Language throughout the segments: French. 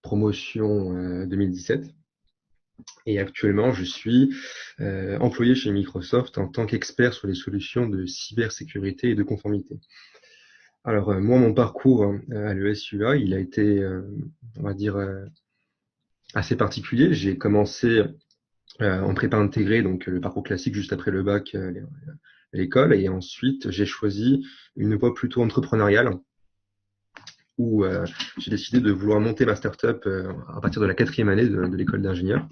promotion 2017. Et actuellement, je suis employé chez Microsoft en tant qu'expert sur les solutions de cybersécurité et de conformité. Alors, moi, mon parcours à l'ESUA, il a été, on va dire, assez particulier. J'ai commencé en prépa intégrée, donc le parcours classique juste après le bac à l'école. Et ensuite, j'ai choisi une voie plutôt entrepreneuriale où j'ai décidé de vouloir monter ma start-up à partir de la 4e année de l'école d'ingénieur.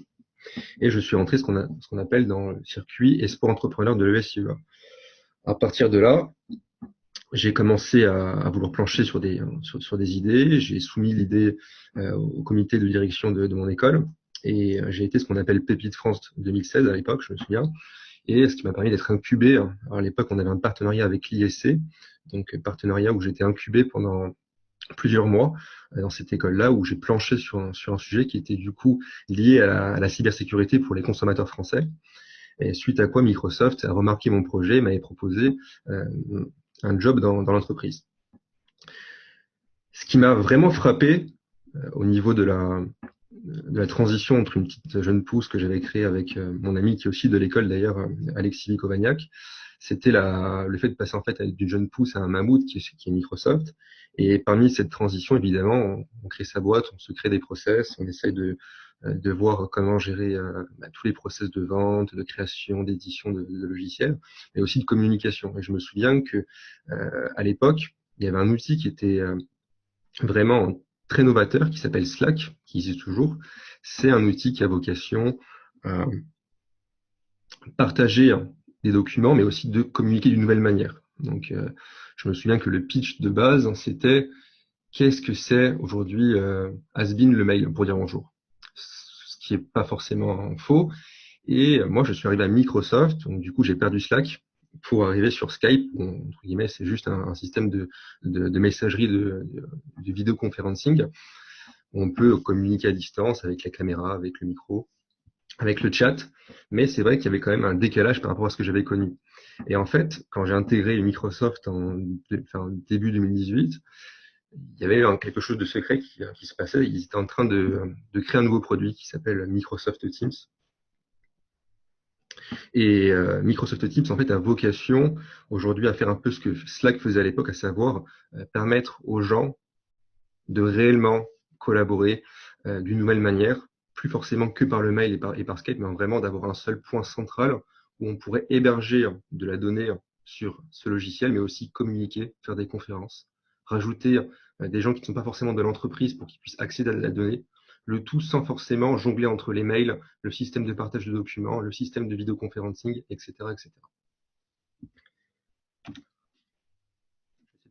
Et je suis rentré ce qu'on appelle dans le circuit et sport entrepreneur de l'ESUA. À partir de là, j'ai commencé à vouloir plancher sur des idées. J'ai soumis l'idée au comité de direction de mon école. Et j'ai été ce qu'on appelle Pépite France 2016 à l'époque, je me souviens. Et ce qui m'a permis d'être incubé. Alors, à l'époque, on avait un partenariat avec l'ISC, donc partenariat où j'étais incubé pendant plusieurs mois dans cette école-là, où j'ai planché sur un sujet qui était du coup lié à la cybersécurité pour les consommateurs français. Et suite à quoi Microsoft a remarqué mon projet et m'avait proposé un job dans l'entreprise. Ce qui m'a vraiment frappé au niveau de la transition entre une petite jeune pousse que j'avais créée avec mon ami qui est aussi de l'école d'ailleurs, Alexis Licovagnac, c'était le fait de passer en fait d'une jeune pousse à un mammouth qui est Microsoft. Et parmi cette transition, évidemment, on crée sa boîte, on se crée des process, on essaye de voir comment gérer tous les process de vente, de création, d'édition de logiciels, mais aussi de communication. Et je me souviens que à l'époque, il y avait un outil qui était vraiment très novateur qui s'appelle Slack, qui existe toujours. C'est un outil qui a vocation à partager des documents, mais aussi de communiquer d'une nouvelle manière. Donc, je me souviens que le pitch de base, c'était qu'est-ce que c'est aujourd'hui has been le mail pour dire bonjour, ce qui est pas forcément faux. Et moi, je suis arrivé à Microsoft, donc du coup, j'ai perdu Slack pour arriver sur Skype, où, entre guillemets, c'est juste un système de messagerie, de vidéoconferencing. On peut communiquer à distance avec la caméra, avec le micro, avec le chat, mais c'est vrai qu'il y avait quand même un décalage par rapport à ce que j'avais connu. Et en fait, quand j'ai intégré Microsoft début 2018, il y avait quelque chose de secret qui se passait. Ils étaient en train de créer un nouveau produit qui s'appelle Microsoft Teams. Et Microsoft Teams, en fait, a vocation aujourd'hui à faire un peu ce que Slack faisait à l'époque, à savoir permettre aux gens de réellement collaborer d'une nouvelle manière, plus forcément que par le mail et par Skype, mais vraiment d'avoir un seul point central où on pourrait héberger de la donnée sur ce logiciel, mais aussi communiquer, faire des conférences, rajouter des gens qui ne sont pas forcément de l'entreprise pour qu'ils puissent accéder à la donnée, le tout sans forcément jongler entre les mails, le système de partage de documents, le système de vidéoconferencing, etc., etc. Je vais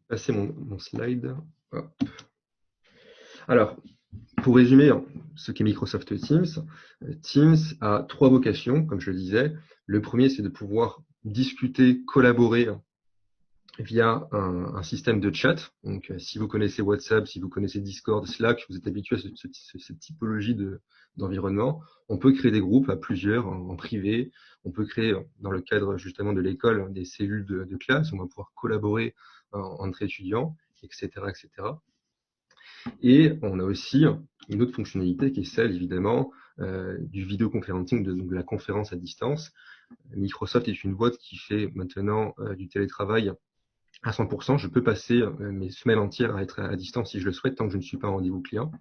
passer mon slide. Hop. Alors, pour résumer ce qu'est Microsoft Teams, Teams a 3 vocations, comme je le disais. Le premier, c'est de pouvoir discuter, collaborer via un système de chat. Donc, si vous connaissez WhatsApp, si vous connaissez Discord, Slack, vous êtes habitué à cette typologie d'environnement. On peut créer des groupes à plusieurs en privé. On peut créer, dans le cadre justement de l'école, des cellules de classe. On va pouvoir collaborer entre étudiants, etc., etc. Et on a aussi une autre fonctionnalité qui est celle, évidemment, du vidéoconferencing, donc de la conférence à distance. Microsoft est une boîte qui fait maintenant du télétravail à 100%. Je peux passer mes semaines entières à être à distance si je le souhaite, tant que je ne suis pas en rendez-vous client.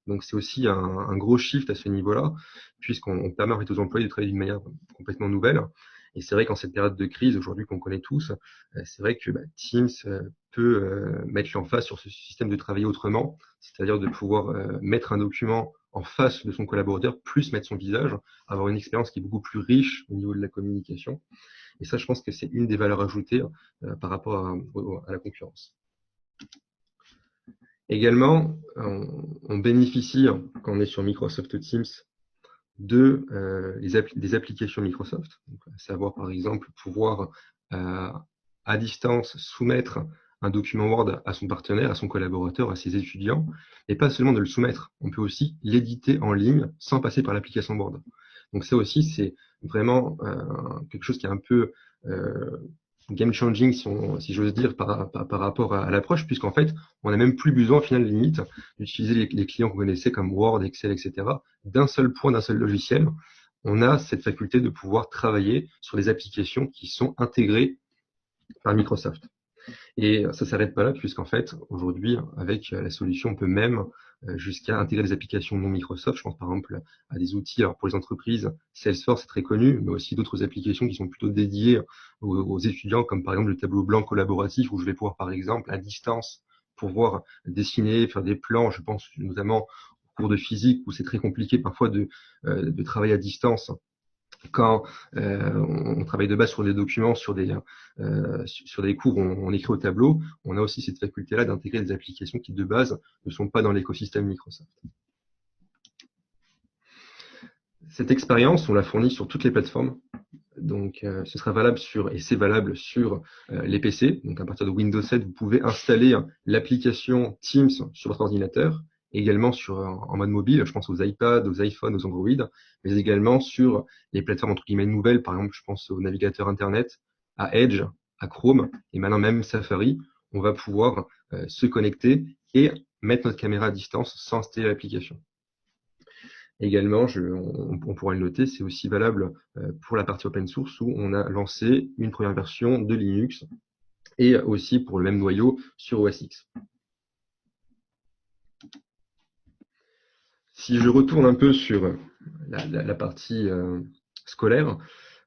Donc c'est aussi un gros shift à ce niveau-là, puisqu'on permet en fait aux employés de travailler d'une manière complètement nouvelle. Et c'est vrai qu'en cette période de crise, aujourd'hui qu'on connaît tous, c'est vrai que Teams peut mettre l'emphase sur ce système de travailler autrement, c'est-à-dire de pouvoir mettre un document en face de son collaborateur, plus mettre son visage, avoir une expérience qui est beaucoup plus riche au niveau de la communication. Et ça, je pense que c'est une des valeurs ajoutées par rapport à la concurrence. Également, on bénéficie, quand on est sur Microsoft Teams, des applications Microsoft, donc, à savoir par exemple pouvoir à distance soumettre un document Word à son partenaire, à son collaborateur, à ses étudiants, et pas seulement de le soumettre, on peut aussi l'éditer en ligne sans passer par l'application Word. Donc ça aussi, c'est vraiment quelque chose qui est un peu game changing, si j'ose dire, par rapport à l'approche, puisqu'en fait, on n'a même plus besoin, au final, limite, d'utiliser les clients qu'on connaissait comme Word, Excel, etc., d'un seul point, d'un seul logiciel. On a cette faculté de pouvoir travailler sur des applications qui sont intégrées par Microsoft. Et ça s'arrête pas là, puisqu'en fait, aujourd'hui, avec la solution, on peut même jusqu'à intégrer des applications non Microsoft. Je pense par exemple à des outils, alors pour les entreprises, Salesforce est très connu, mais aussi d'autres applications qui sont plutôt dédiées aux étudiants, comme par exemple le tableau blanc collaboratif, où je vais pouvoir par exemple à distance pouvoir dessiner, faire des plans. Je pense notamment au cours de physique, où c'est très compliqué parfois de travailler à distance quand on travaille de base sur des documents, sur des cours, on écrit au tableau, on a aussi cette faculté-là d'intégrer des applications qui de base ne sont pas dans l'écosystème Microsoft. Cette expérience, on l'a fournie sur toutes les plateformes. Donc, ce sera valable et c'est valable sur les PC. Donc, à partir de Windows 7, vous pouvez installer l'application Teams sur votre ordinateur, et également en mode mobile. Je pense aux iPads, aux iPhones, aux Android, mais également sur les plateformes entre guillemets nouvelles. Par exemple, je pense au navigateur Internet, à Edge, à Chrome, et maintenant même Safari. On va pouvoir se connecter et mettre notre caméra à distance sans installer l'application. Également, on pourra le noter, c'est aussi valable pour la partie open source où on a lancé une première version de Linux et aussi pour le même noyau sur OS X. Si je retourne un peu sur la partie scolaire,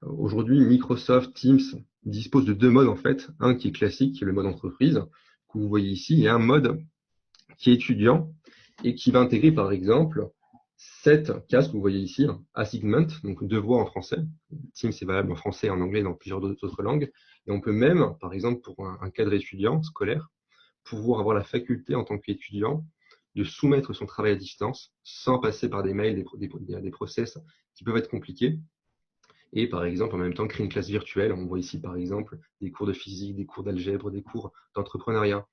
aujourd'hui Microsoft Teams dispose de deux modes en fait, un qui est classique, qui est le mode entreprise, que vous voyez ici, et un mode qui est étudiant et qui va intégrer par exemple cette case que vous voyez ici, assignment, donc devoir en français. Teams est valable en français et en anglais dans plusieurs autres langues. Et on peut même, par exemple, pour un cadre étudiant scolaire, pouvoir avoir la faculté en tant qu'étudiant de soumettre son travail à distance sans passer par des mails, des process qui peuvent être compliqués. Et par exemple, en même temps, créer une classe virtuelle. On voit ici, par exemple, des cours de physique, des cours d'algèbre, des cours d'entrepreneuriat.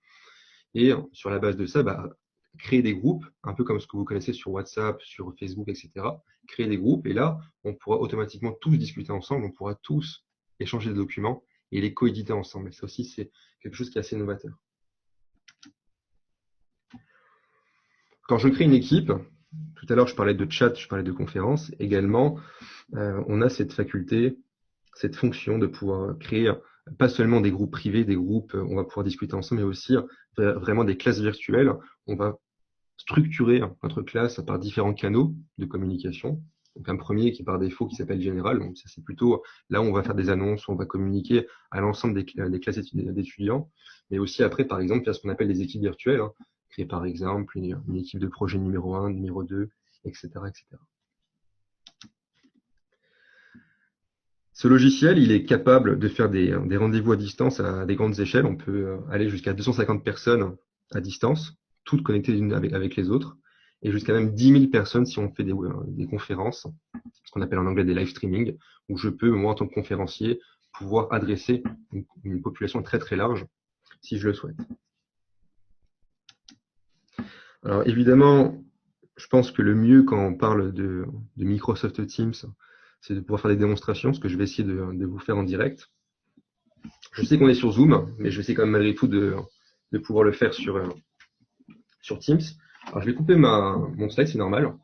Et sur la base de ça, créer des groupes, un peu comme ce que vous connaissez sur WhatsApp, sur Facebook, etc. Créer des groupes, et là, on pourra automatiquement tous discuter ensemble, on pourra tous échanger des documents et les coéditer ensemble. Et ça aussi, c'est quelque chose qui est assez novateur. Quand je crée une équipe, tout à l'heure je parlais de chat, je parlais de conférence, également, on a cette faculté, cette fonction de pouvoir créer pas seulement des groupes privés, des groupes, on va pouvoir discuter ensemble, mais aussi vraiment des classes virtuelles. On va structurer notre classe par différents canaux de communication. Donc un premier qui est par défaut qui s'appelle Général, donc ça c'est plutôt là où on va faire des annonces, où on va communiquer à l'ensemble des classes d'étudiants, mais aussi après par exemple il y a ce qu'on appelle des équipes virtuelles, créer par exemple une équipe de projet numéro 1, numéro 2, etc. etc. Ce logiciel, il est capable de faire des rendez-vous à distance à des grandes échelles. On peut aller jusqu'à 250 personnes à distance, toutes connectées les unes avec les autres, et jusqu'à même 10 000 personnes si on fait des conférences, ce qu'on appelle en anglais des live streaming, où je peux, moi, en tant que conférencier, pouvoir adresser une population très très large, si je le souhaite. Alors évidemment, je pense que le mieux quand on parle de Microsoft Teams, c'est de pouvoir faire des démonstrations, ce que je vais essayer de vous faire en direct. Je sais qu'on est sur Zoom, mais je vais essayer quand même malgré tout de pouvoir le faire sur Teams. Alors je vais couper mon slide, c'est normal.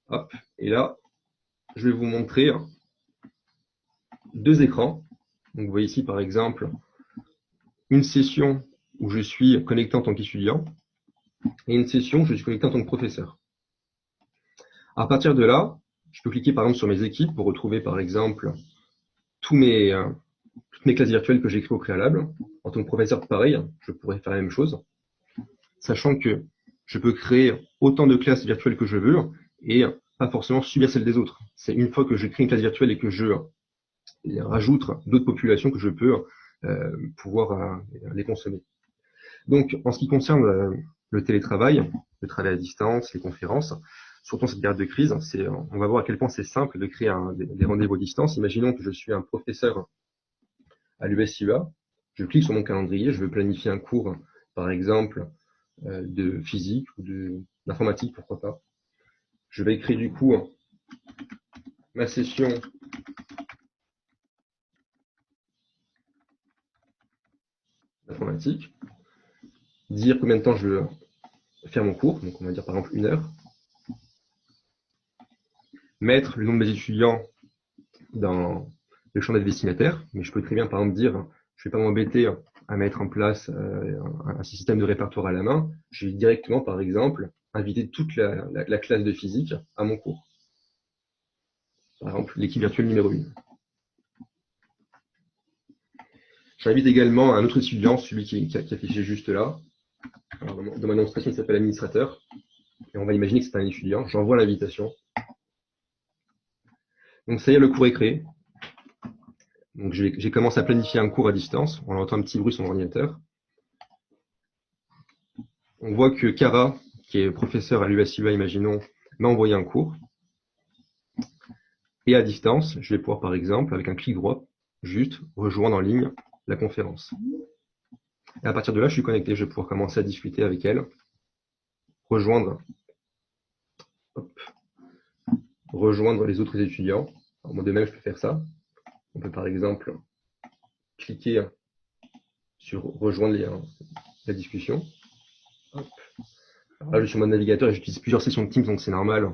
Hop, et là, je vais vous montrer deux écrans. Donc vous voyez ici par exemple une session où je suis connecté en tant qu'étudiant et une session où je suis connecté en tant que professeur. À partir de là, je peux cliquer par exemple sur mes équipes pour retrouver par exemple toutes mes classes virtuelles que j'ai créées au préalable. En tant que professeur, pareil, je pourrais faire la même chose, sachant que je peux créer autant de classes virtuelles que je veux et pas forcément subir celles des autres. C'est une fois que je crée une classe virtuelle et que je rajoute d'autres populations que je peux pouvoir les consommer. Donc, en ce qui concerne le télétravail, le travail à distance, les conférences, surtout en cette période de crise, on va voir à quel point c'est simple de créer des rendez-vous à distance. Imaginons que je suis un professeur à l'USIA, je clique sur mon calendrier, je veux planifier un cours, par exemple, de physique ou d'informatique, pourquoi pas. Je vais créer du coup ma session informatique, dire combien de temps je veux faire mon cours, donc on va dire par exemple 1 heure, mettre le nom de mes étudiants dans le champ d'être destinataire, mais je peux très bien par exemple dire, je ne vais pas m'embêter à mettre en place un système de répertoire à la main, je vais directement par exemple inviter toute la classe de physique à mon cours. Par exemple, l'équipe virtuelle numéro 1. J'invite également un autre étudiant, celui qui est affiché juste là. Alors, dans ma démonstration, il s'appelle administrateur. Et on va imaginer que c'est un étudiant. J'envoie l'invitation. Donc ça y est, le cours est créé. Donc j'ai commencé à planifier un cours à distance. On entend un petit bruit sur mon ordinateur. On voit que Cara, qui est professeur à l'USIA, imaginons, m'a envoyé un cours. Et à distance, je vais pouvoir, par exemple, avec un clic droit, juste rejoindre en ligne la conférence. Et à partir de là, je suis connecté. Je vais pouvoir commencer à discuter avec elle, rejoindre les autres étudiants. Alors, moi, de même, je peux faire ça. On peut, par exemple, cliquer sur rejoindre la discussion. Hop. Alors là, je suis sur mon navigateur et j'utilise plusieurs sessions de Teams, donc c'est normal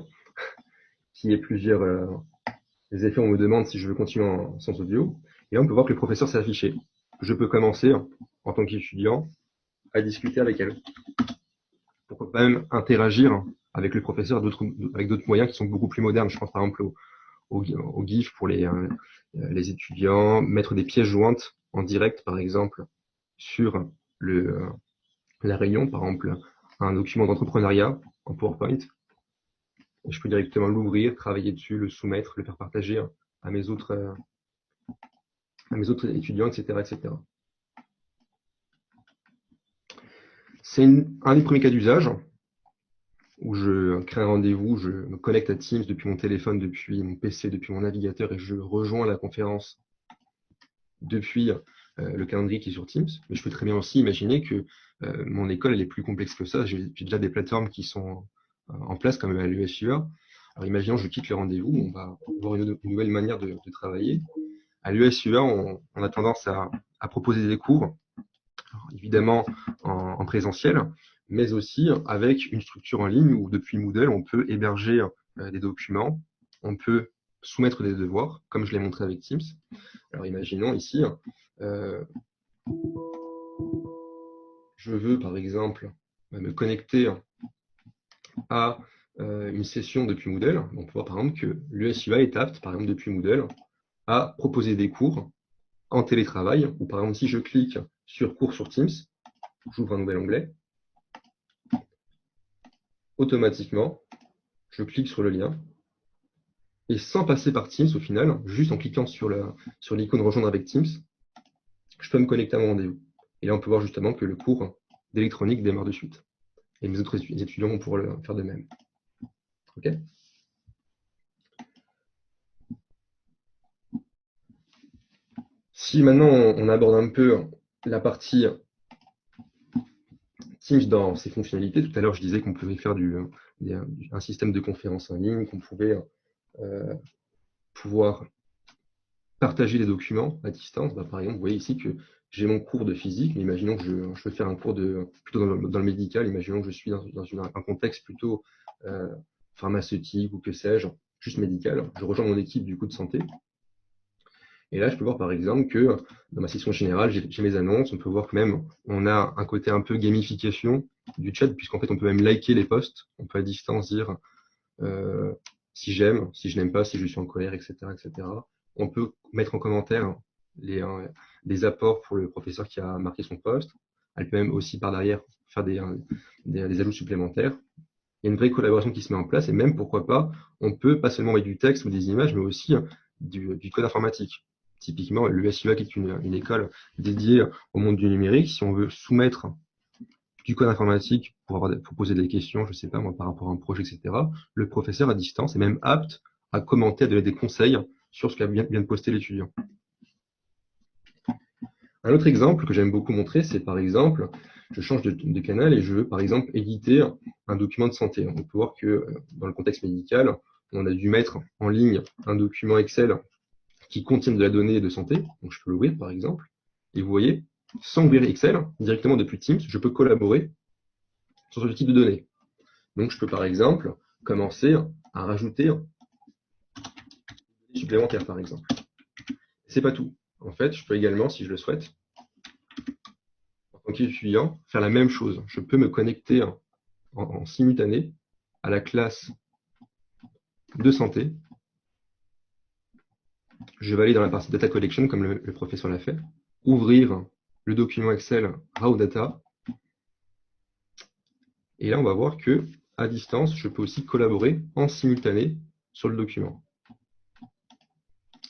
qu'il y ait plusieurs effets. On me demande si je veux continuer sans audio. Et là, on peut voir que le professeur s'est affiché. Je peux commencer, en tant qu'étudiant, à discuter avec elle. Pourquoi pas même interagir avec le professeur avec d'autres moyens qui sont beaucoup plus modernes. Je pense par exemple au GIF pour les étudiants, mettre des pièces jointes en direct, par exemple, sur la réunion, par exemple, un document d'entrepreneuriat en PowerPoint. Et je peux directement l'ouvrir, travailler dessus, le soumettre, le faire partager à mes autres étudiants, etc., etc. C'est un des premiers cas d'usage où je crée un rendez-vous, je me connecte à Teams depuis mon téléphone, depuis mon PC, depuis mon navigateur et je rejoins la conférence depuis le calendrier qui est sur Teams. Mais je peux très bien aussi imaginer que mon école elle est plus complexe que ça. J'ai déjà des plateformes qui sont en place comme à l'USUA. Alors imaginons je quitte le rendez-vous, on va voir une nouvelle manière de travailler. À l'USUA, on a tendance à proposer des cours, alors, évidemment en présentiel, mais aussi avec une structure en ligne où depuis Moodle, on peut héberger des documents, on peut soumettre des devoirs, comme je l'ai montré avec Teams. Alors imaginons ici, je veux par exemple me connecter à une session depuis Moodle. On peut voir par exemple que l'USUA est apte, par exemple depuis Moodle, à proposer des cours en télétravail, ou par exemple si je clique sur cours sur Teams, j'ouvre un nouvel onglet, automatiquement, je clique sur le lien, et sans passer par Teams au final, juste en cliquant sur l'icône rejoindre avec Teams, je peux me connecter à mon rendez-vous. Et là, on peut voir justement que le cours d'électronique démarre de suite. Et mes autres étudiants vont pouvoir le faire de même. OK ? Si maintenant on aborde un peu la partie Teams dans ses fonctionnalités, tout à l'heure je disais qu'on pouvait faire un système de conférence en ligne, qu'on pouvait pouvoir partager des documents à distance. Par exemple, vous voyez ici que j'ai mon cours de physique, mais imaginons que je veux faire un cours plutôt dans le médical, imaginons que je suis dans un contexte plutôt pharmaceutique ou que sais-je, juste médical. Je rejoins mon équipe du coup de santé. Et là, je peux voir par exemple que dans ma section générale, j'ai mes annonces. On peut voir que même on a un côté un peu gamification du chat, puisqu'en fait, on peut même liker les posts. On peut à distance dire si j'aime, si je n'aime pas, si je suis en colère, etc., etc. On peut mettre en commentaire des apports pour le professeur qui a marqué son post. Elle peut même aussi par derrière faire des ajouts supplémentaires. Il y a une vraie collaboration qui se met en place et même, pourquoi pas, on peut pas seulement mettre du texte ou des images, mais aussi du code informatique. Typiquement, l'USUA qui est une école dédiée au monde du numérique, si on veut soumettre du code informatique pour poser des questions, je ne sais pas moi, par rapport à un projet, etc., le professeur à distance est même apte à commenter, à donner des conseils sur ce qu'a vient de poster l'étudiant. Un autre exemple que j'aime beaucoup montrer, c'est par exemple, je change de canal et je veux par exemple éditer un document de santé. On peut voir que dans le contexte médical, on a dû mettre en ligne un document Excel qui contient de la donnée de santé. Donc je peux l'ouvrir par exemple. Et vous voyez, sans ouvrir Excel, directement depuis Teams, je peux collaborer sur ce type de données. Donc, je peux par exemple commencer à rajouter des données supplémentaires, par exemple. C'est pas tout. En fait, je peux également, si je le souhaite, en tant qu'étudiant, faire la même chose. Je peux me connecter en simultané à la classe de santé. Je vais aller dans la partie Data Collection, comme le professeur l'a fait, ouvrir le document Excel Raw Data. Et là, on va voir que à distance, je peux aussi collaborer en simultané sur le document.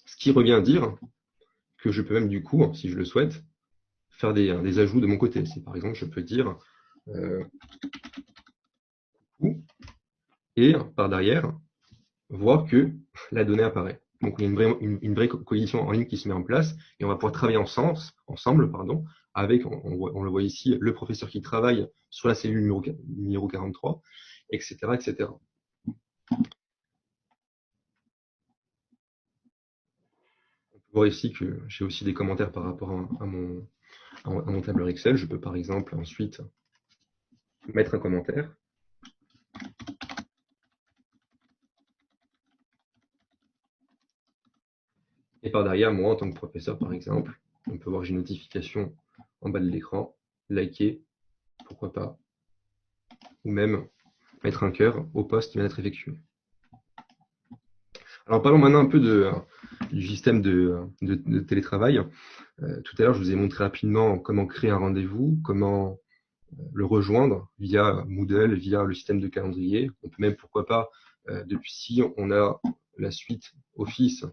Ce qui revient à dire que je peux même, du coup, si je le souhaite, faire des ajouts de mon côté. C'est par exemple, je peux dire et par derrière, voir que la donnée apparaît. Donc, il y a une vraie coalition en ligne qui se met en place et on va pouvoir travailler ensemble, avec, on le voit ici, le professeur qui travaille sur la cellule numéro 43, etc., etc. On peut voir ici que j'ai aussi des commentaires par rapport à mon tableur Excel. Je peux par exemple ensuite mettre un commentaire. Et par derrière, moi, en tant que professeur, par exemple, on peut voir que j'ai une notification en bas de l'écran, liker, pourquoi pas, ou même mettre un cœur au post qui vient d'être effectué. Alors parlons maintenant un peu du système de télétravail. Tout à l'heure, je vous ai montré rapidement comment créer un rendez-vous, comment le rejoindre via Moodle, via le système de calendrier. On peut même, pourquoi pas, depuis si on a la suite Office,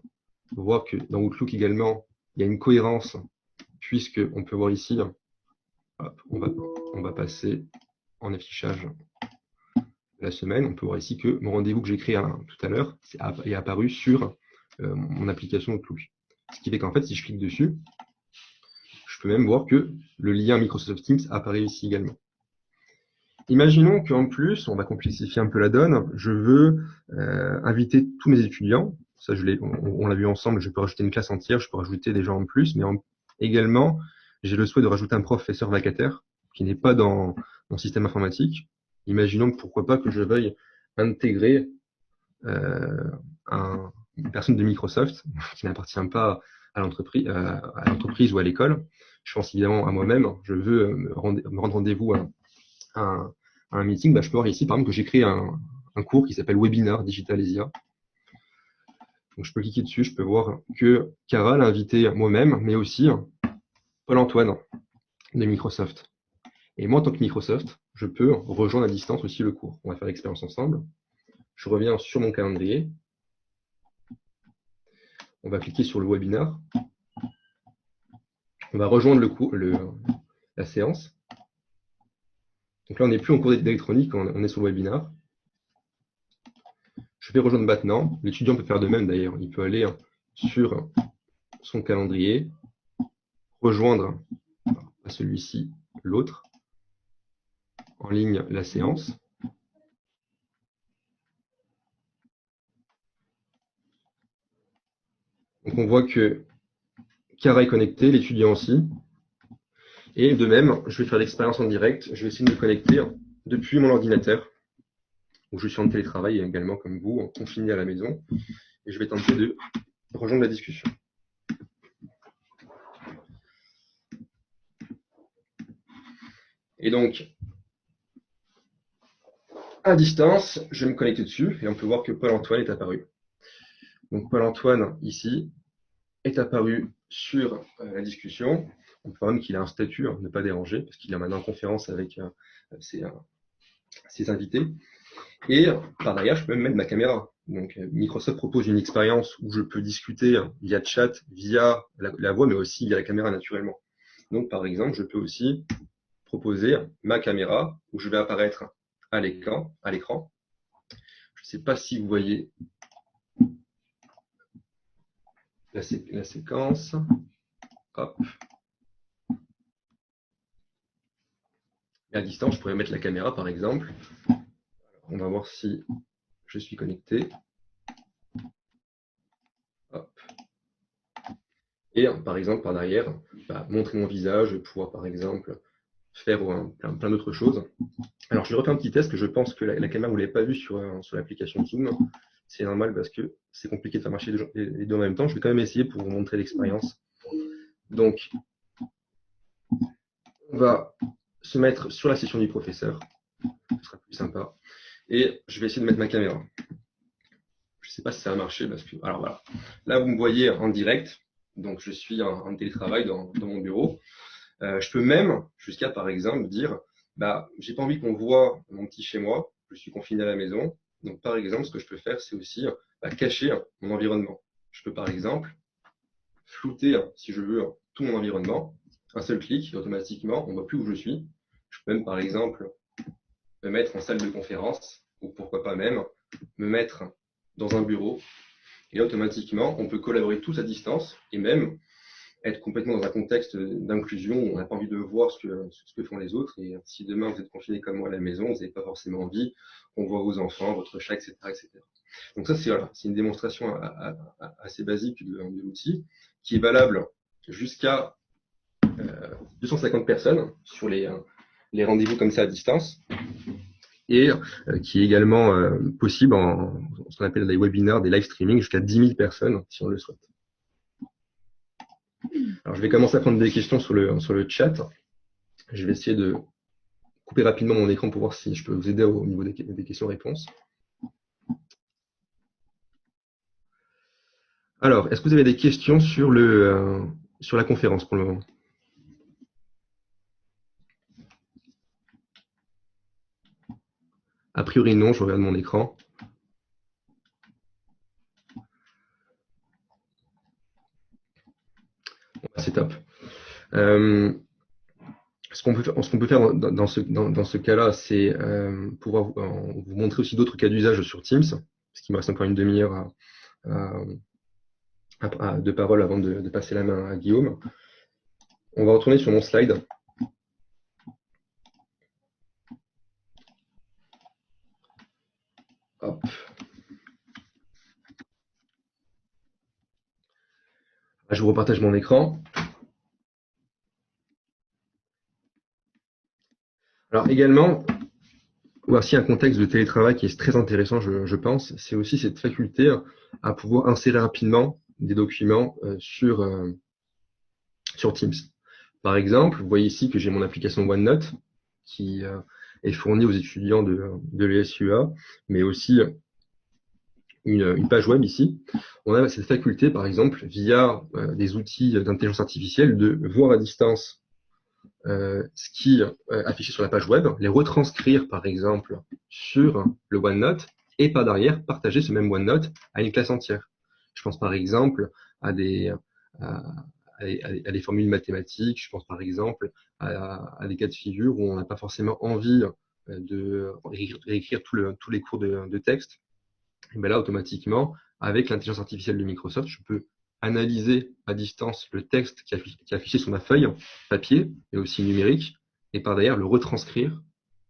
voir que dans Outlook également, il y a une cohérence, puisqu'on peut voir ici, hop, on va passer en affichage la semaine. On peut voir ici que mon rendez-vous que j'ai créé tout à l'heure est apparu sur mon application Outlook. Ce qui fait qu'en fait, si je clique dessus, je peux même voir que le lien Microsoft Teams apparaît ici également. Imaginons qu'en plus, on va complexifier un peu la donne, je veux inviter tous mes étudiants. Ça, on l'a vu ensemble, je peux rajouter une classe entière, je peux rajouter des gens en plus, mais également, j'ai le souhait de rajouter un professeur vacataire qui n'est pas dans mon système informatique. Imaginons que pourquoi pas que je veuille intégrer une personne de Microsoft qui n'appartient pas à l'entreprise ou à l'école. Je pense évidemment à moi-même, je veux me rendre rendez-vous à un meeting, je peux voir ici par exemple que j'ai créé un cours qui s'appelle Webinar Digitalesia. Donc je peux cliquer dessus, je peux voir que Cara l'a invité moi-même, mais aussi Paul-Antoine de Microsoft. Et moi, en tant que Microsoft, je peux rejoindre à distance aussi le cours. On va faire l'expérience ensemble. Je reviens sur mon calendrier. On va cliquer sur le webinar. On va rejoindre la séance. Donc là, on n'est plus en cours d'électronique, on est sur le webinar. Je vais rejoindre maintenant. L'étudiant peut faire de même d'ailleurs. Il peut aller sur son calendrier, rejoindre à celui-ci l'autre, en ligne la séance. Donc on voit que Cara est connecté, l'étudiant aussi. Et de même, je vais faire l'expérience en direct. Je vais essayer de me connecter depuis mon ordinateur, où je suis en télétravail également comme vous, confiné à la maison. Et je vais tenter de rejoindre la discussion. Et donc, à distance, je vais me connecter dessus et on peut voir que Paul-Antoine est apparu. Donc Paul-Antoine, ici, est apparu sur la discussion. On peut voir même qu'il a un statut, ne pas déranger, parce qu'il est maintenant en conférence avec ses invités. Et par derrière, je peux même mettre ma caméra. Donc Microsoft propose une expérience où je peux discuter via chat, via la voix, mais aussi via la caméra naturellement. Donc par exemple, je peux aussi proposer ma caméra où je vais apparaître à l'écran. Je ne sais pas si vous voyez la séquence. Hop. Et à distance, je pourrais mettre la caméra par exemple. On va voir si je suis connecté. Hop. Et par exemple, par derrière, montrer mon visage, pouvoir par exemple faire plein d'autres choses. Alors, je vais refaire un petit test que je pense que la caméra, vous ne l'avez pas vu sur l'application Zoom. C'est normal parce que c'est compliqué de faire marcher les deux en même temps. Je vais quand même essayer pour vous montrer l'expérience. Donc, on va se mettre sur la session du professeur. Ce sera plus sympa. Et je vais essayer de mettre ma caméra. Je ne sais pas si ça va marcher parce que. Alors voilà. Là, vous me voyez en direct. Donc, je suis en télétravail dans mon bureau. Je peux même, jusqu'à par exemple, dire j'ai pas envie qu'on voit mon petit chez moi, je suis confiné à la maison. Donc, par exemple, ce que je peux faire, c'est aussi cacher mon environnement. Je peux, par exemple, flouter, si je veux, tout mon environnement. Un seul clic, et automatiquement, on ne voit plus où je suis. Je peux même, par exemple, me mettre en salle de conférence, ou pourquoi pas même me mettre dans un bureau. Et là, automatiquement, on peut collaborer tous à distance et même être complètement dans un contexte d'inclusion où on n'a pas envie de voir ce que font les autres. Et si demain vous êtes confiné comme moi à la maison, vous n'avez pas forcément envie qu'on voit vos enfants, votre chat, etc. etc. Donc ça, c'est une démonstration assez basique de l'outil qui est valable jusqu'à 250 personnes sur les rendez-vous comme ça à distance et qui est également possible en ce qu'on appelle des webinaires, des live streaming jusqu'à 10 000 personnes si on le souhaite. Alors, je vais commencer à prendre des questions sur le chat. Je vais essayer de couper rapidement mon écran pour voir si je peux vous aider au niveau des questions-réponses. Alors, est-ce que vous avez des questions sur la conférence pour le moment? A priori, non, je regarde mon écran. C'est top. Ce qu'on peut faire dans ce cas-là, c'est pouvoir vous montrer aussi d'autres cas d'usage sur Teams, parce qu'il me reste encore une demi-heure de parole avant de passer la main à Guillaume. On va retourner sur mon slide. Hop. Je vous repartage mon écran. Alors également, voici un contexte de télétravail qui est très intéressant, je pense. C'est aussi cette faculté à pouvoir insérer rapidement des documents sur Teams. Par exemple, vous voyez ici que j'ai mon application OneNote qui est fournie aux étudiants de l'ESUA, mais aussi une page web ici. On a cette faculté, par exemple, via des outils d'intelligence artificielle, de voir à distance ce qui est affiché sur la page web, les retranscrire, par exemple, sur le OneNote, et par derrière, partager ce même OneNote à une classe entière. Je pense, par exemple, à des formules mathématiques, je pense, par exemple, à des cas de figure où on n'a pas forcément envie de réécrire tous les cours de texte. Et bien là, automatiquement, avec l'intelligence artificielle de Microsoft, je peux analyser à distance le texte qui est affiché sur ma feuille papier et aussi numérique, et par derrière le retranscrire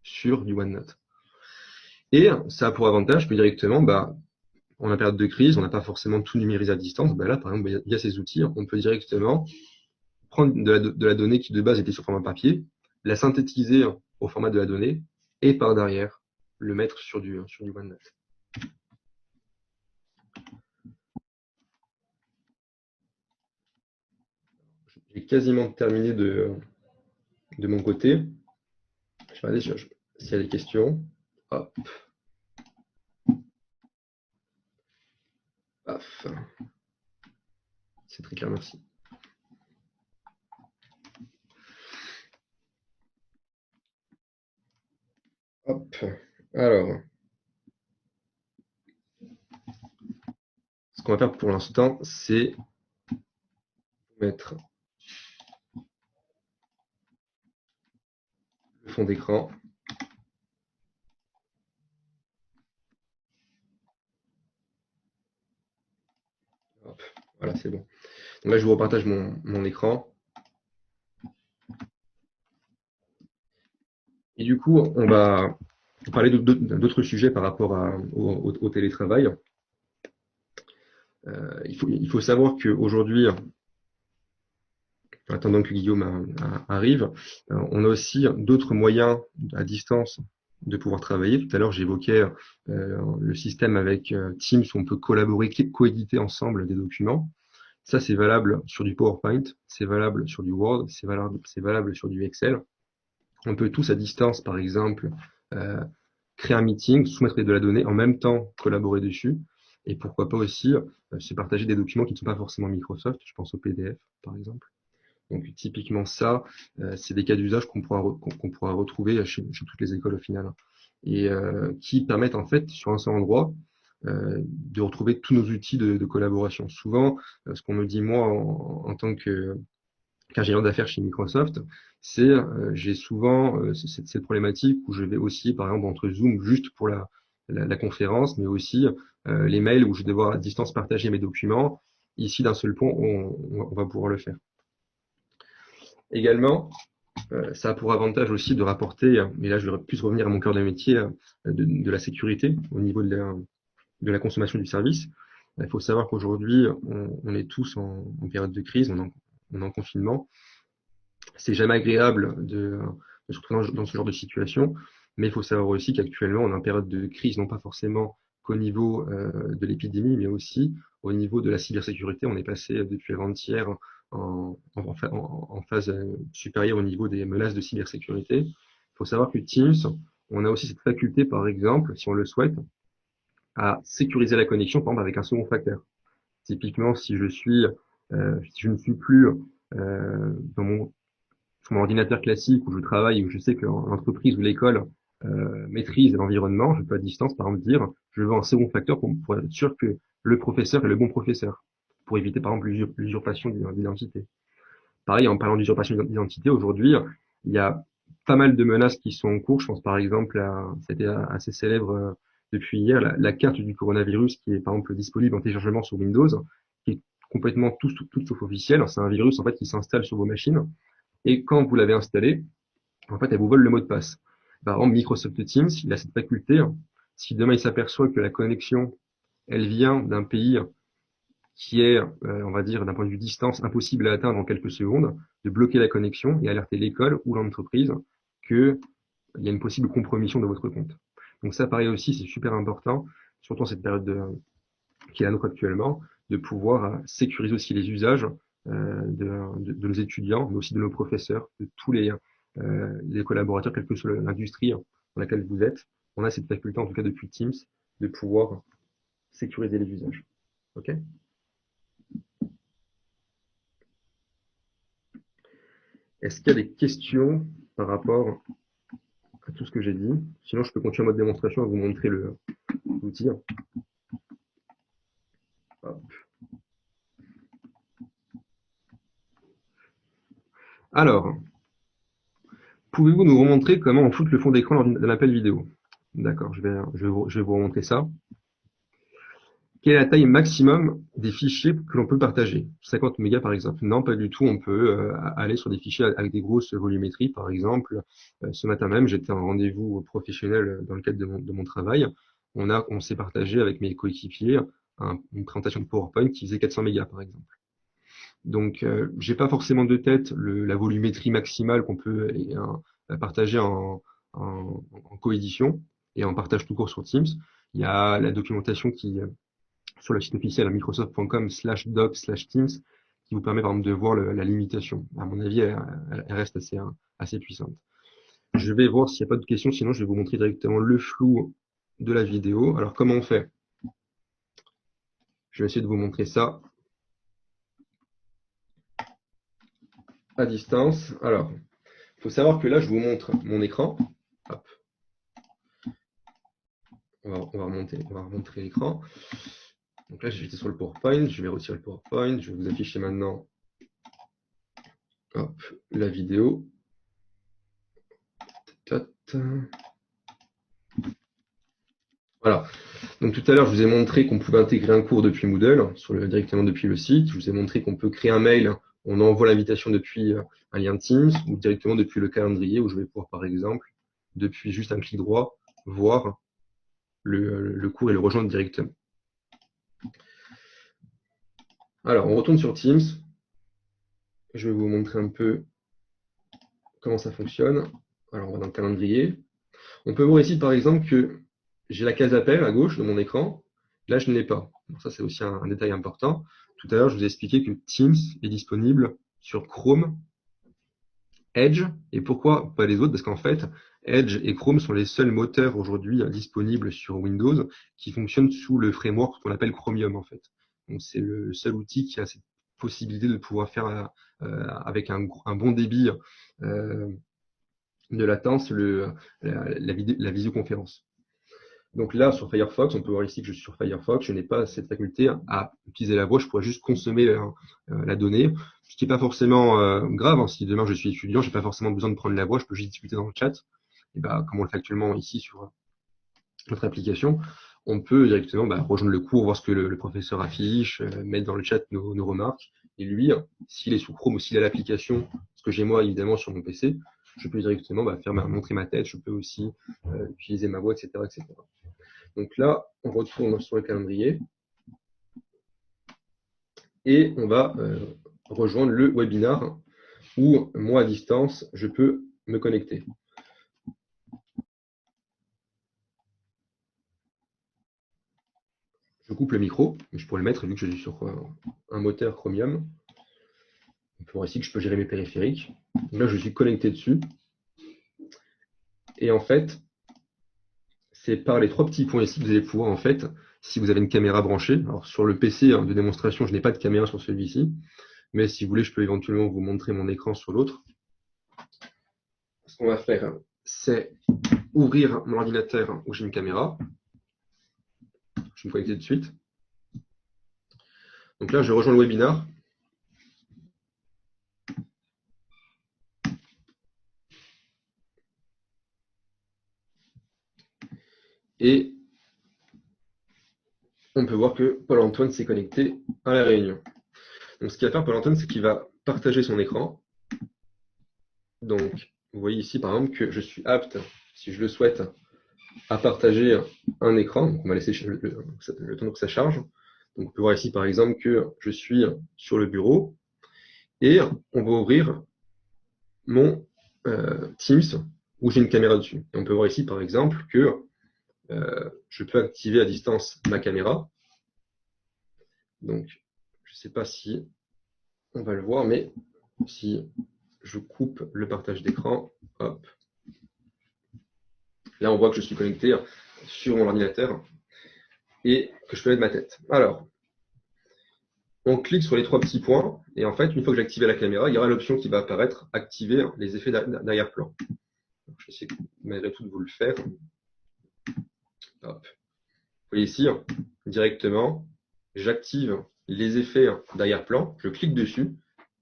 sur du OneNote. Et ça a pour avantage, je peux directement, en la période de crise, on n'a pas forcément tout numérisé à distance. Là, par exemple, via ces outils, on peut directement prendre de la donnée qui de base était sur format papier, la synthétiser au format de la donnée, et par derrière, le mettre sur du OneNote. J'ai quasiment terminé de mon côté. Je vais regarder s'il y a des questions. Hop. Paf. C'est très clair, merci. Hop. Alors, ce qu'on va faire pour l'instant, c'est mettre le fond d'écran. Voilà, c'est bon. Donc là, je vous repartage mon écran. Et du coup, on va parler d'autres sujets par rapport au télétravail. Il faut savoir qu'aujourd'hui, en attendant que Guillaume arrive, on a aussi d'autres moyens à distance de pouvoir travailler. Tout à l'heure, j'évoquais le système avec Teams où on peut collaborer, coéditer ensemble des documents. Ça, c'est valable sur du PowerPoint, c'est valable sur du Word, c'est valable sur du Excel. On peut tous à distance, par exemple, euh, créer un meeting, soumettre de la donnée, en même temps collaborer dessus. Et pourquoi pas aussi se partager des documents qui ne sont pas forcément Microsoft, je pense au PDF, par exemple. Donc typiquement ça, c'est des cas d'usage qu'on pourra retrouver chez toutes les écoles au final, hein. Et qui permettent en fait, sur un seul endroit, de retrouver tous nos outils de collaboration. Souvent, ce qu'on me dit moi en tant qu'ingénieur d'affaires chez Microsoft, c'est j'ai souvent cette problématique où je vais aussi, par exemple, entre Zoom juste pour la conférence, mais aussi les mails où je vais devoir à distance partager mes documents. Ici, d'un seul pont, on va pouvoir le faire. Également, ça a pour avantage aussi de rapporter, mais là je vais plus revenir à mon cœur de métier, de la sécurité au niveau de la consommation du service. Il faut savoir qu'aujourd'hui, on est tous en période de crise, on est en confinement. C'est jamais agréable de se retrouver dans ce genre de situation, mais il faut savoir aussi qu'actuellement, on est en période de crise, non pas forcément qu'au niveau de l'épidémie, mais aussi au niveau de la cybersécurité. On est passé depuis avant-hier en phase supérieure au niveau des menaces de cybersécurité. Il faut savoir que Teams, on a aussi cette faculté, par exemple, si on le souhaite, à sécuriser la connexion, par exemple, avec un second facteur. Typiquement, si je ne suis plus sur mon ordinateur classique où je travaille, où je sais que l'entreprise ou l'école maîtrise l'environnement, je peux à distance, par exemple, dire je veux un second facteur pour être sûr que le professeur est le bon professeur, pour éviter, par exemple, l'usurpation d'identité. Pareil, en parlant d'usurpation d'identité, aujourd'hui, il y a pas mal de menaces qui sont en cours. Je pense par exemple c'était assez célèbre depuis hier, la carte du coronavirus qui est par exemple disponible en téléchargement sur Windows, qui est complètement tout sauf officiel. C'est un virus en fait qui s'installe sur vos machines et quand vous l'avez installé, en fait, elle vous vole le mot de passe. Par exemple, Microsoft Teams, il a cette faculté. Si demain il s'aperçoit que la connexion, elle vient d'un pays qui est, on va dire, d'un point de vue distance, impossible à atteindre en quelques secondes, de bloquer la connexion et alerter l'école ou l'entreprise qu'il y a une possible compromission de votre compte. Donc ça, pareil aussi, c'est super important, surtout en cette période qui est la nôtre actuellement, de pouvoir sécuriser aussi les usages de nos étudiants, mais aussi de nos professeurs, de tous les collaborateurs, quelle que soit l'industrie dans laquelle vous êtes. On a cette faculté, en tout cas depuis Teams, de pouvoir sécuriser les usages. OK ? Est-ce qu'il y a des questions par rapport à tout ce que j'ai dit? Sinon, je peux continuer en mode démonstration et vous montrer l'outil. Alors, pouvez-vous nous remontrer comment on fout le fond d'écran lors d'un appel vidéo? D'accord, je vais vous remontrer ça. Quelle est la taille maximum des fichiers que l'on peut partager? 50 mégas par exemple. Non, pas du tout. On peut aller sur des fichiers avec des grosses volumétries. Par exemple, ce matin même, j'étais en rendez-vous professionnel dans le cadre de mon travail. On s'est partagé avec mes coéquipiers une présentation de PowerPoint qui faisait 400 mégas par exemple. Donc, j'ai pas forcément de tête la volumétrie maximale qu'on peut partager en coédition et en partage tout court sur Teams. Il y a la documentation sur le site officiel microsoft.com/doc/teams qui vous permet par exemple de voir la limitation. À mon avis, elle reste assez puissante. Je vais voir s'il n'y a pas de questions, sinon je vais vous montrer directement le flou de la vidéo. Alors comment on fait? Je vais essayer de vous montrer ça à distance. Alors, il faut savoir que là, je vous montre mon écran. Hop. On va remontrer l'écran. Donc là, j'étais sur le PowerPoint. Je vais retirer le PowerPoint. Je vais vous afficher maintenant hop, la vidéo. Voilà. Donc tout à l'heure, je vous ai montré qu'on pouvait intégrer un cours depuis Moodle, directement depuis le site. Je vous ai montré qu'on peut créer un mail. On envoie l'invitation depuis un lien Teams ou directement depuis le calendrier où je vais pouvoir, par exemple, depuis juste un clic droit, voir le cours et le rejoindre directement. Alors, on retourne sur Teams. je vais vous montrer un peu comment ça fonctionne. Alors, on va dans le calendrier. On peut voir ici, par exemple, que j'ai la case appel à gauche de mon écran. Là, je ne l'ai pas. Donc ça, c'est aussi un détail important. Tout à l'heure, je vous ai expliqué que Teams est disponible sur Chrome, Edge. Et pourquoi pas les autres? Parce qu'en fait, Edge et Chrome sont les seuls moteurs aujourd'hui disponibles sur Windows qui fonctionnent sous le framework qu'on appelle Chromium, en fait. Donc, c'est le seul outil qui a cette possibilité de pouvoir faire avec un bon débit de latence la visioconférence. Donc là, sur Firefox, on peut voir ici que je suis sur Firefox, je n'ai pas cette faculté à utiliser la voix, je pourrais juste consommer la donnée, ce qui n'est pas forcément grave. Hein. Si demain je suis étudiant, je n'ai pas forcément besoin de prendre la voix, je peux juste discuter dans le chat. Et bah, comme on le fait actuellement ici sur notre application, on peut directement rejoindre le cours, voir ce que le professeur affiche, mettre dans le chat nos remarques. Et lui, s'il est sous Chrome ou s'il a l'application, ce que j'ai moi évidemment sur mon PC, je peux directement montrer ma tête, je peux aussi utiliser ma voix, etc., etc. Donc là, on retourne sur le calendrier et on va rejoindre le webinar où moi, à distance, je peux me connecter. Je coupe le micro, mais je pourrais le mettre vu que je suis sur un moteur Chromium. On peut voir ici que je peux gérer mes périphériques. Donc là, je suis connecté dessus. Et en fait, c'est par les trois petits points ici que vous allez pouvoir, en fait, si vous avez une caméra branchée, alors sur le PC de démonstration, je n'ai pas de caméra sur celui-ci, mais si vous voulez, je peux éventuellement vous montrer mon écran sur l'autre. Ce qu'on va faire, c'est ouvrir mon ordinateur où j'ai une caméra. Je vais me connecter tout de suite. Donc là, je rejoins le webinar. Et on peut voir que Paul-Antoine s'est connecté à la réunion. Donc ce qu'il va faire Paul-Antoine, c'est qu'il va partager son écran. Donc vous voyez ici par exemple que je suis apte, si je le souhaite, à partager un écran. Donc on va laisser le temps que ça charge. Donc on peut voir ici par exemple que je suis sur le bureau et on va ouvrir mon Teams où j'ai une caméra dessus. Et on peut voir ici par exemple que je peux activer à distance ma caméra. Donc, je ne sais pas si on va le voir, mais si je coupe le partage d'écran, hop, là on voit que je suis connecté sur mon ordinateur et que je peux mettre ma tête. Alors, on clique sur les trois petits points et en fait, une fois que j'ai activé la caméra, il y aura l'option qui va apparaître, activer les effets d'arrière-plan. Je vais essayer malgré tout de vous le faire. Hop. Vous voyez ici, directement, j'active les effets d'arrière-plan, je clique dessus,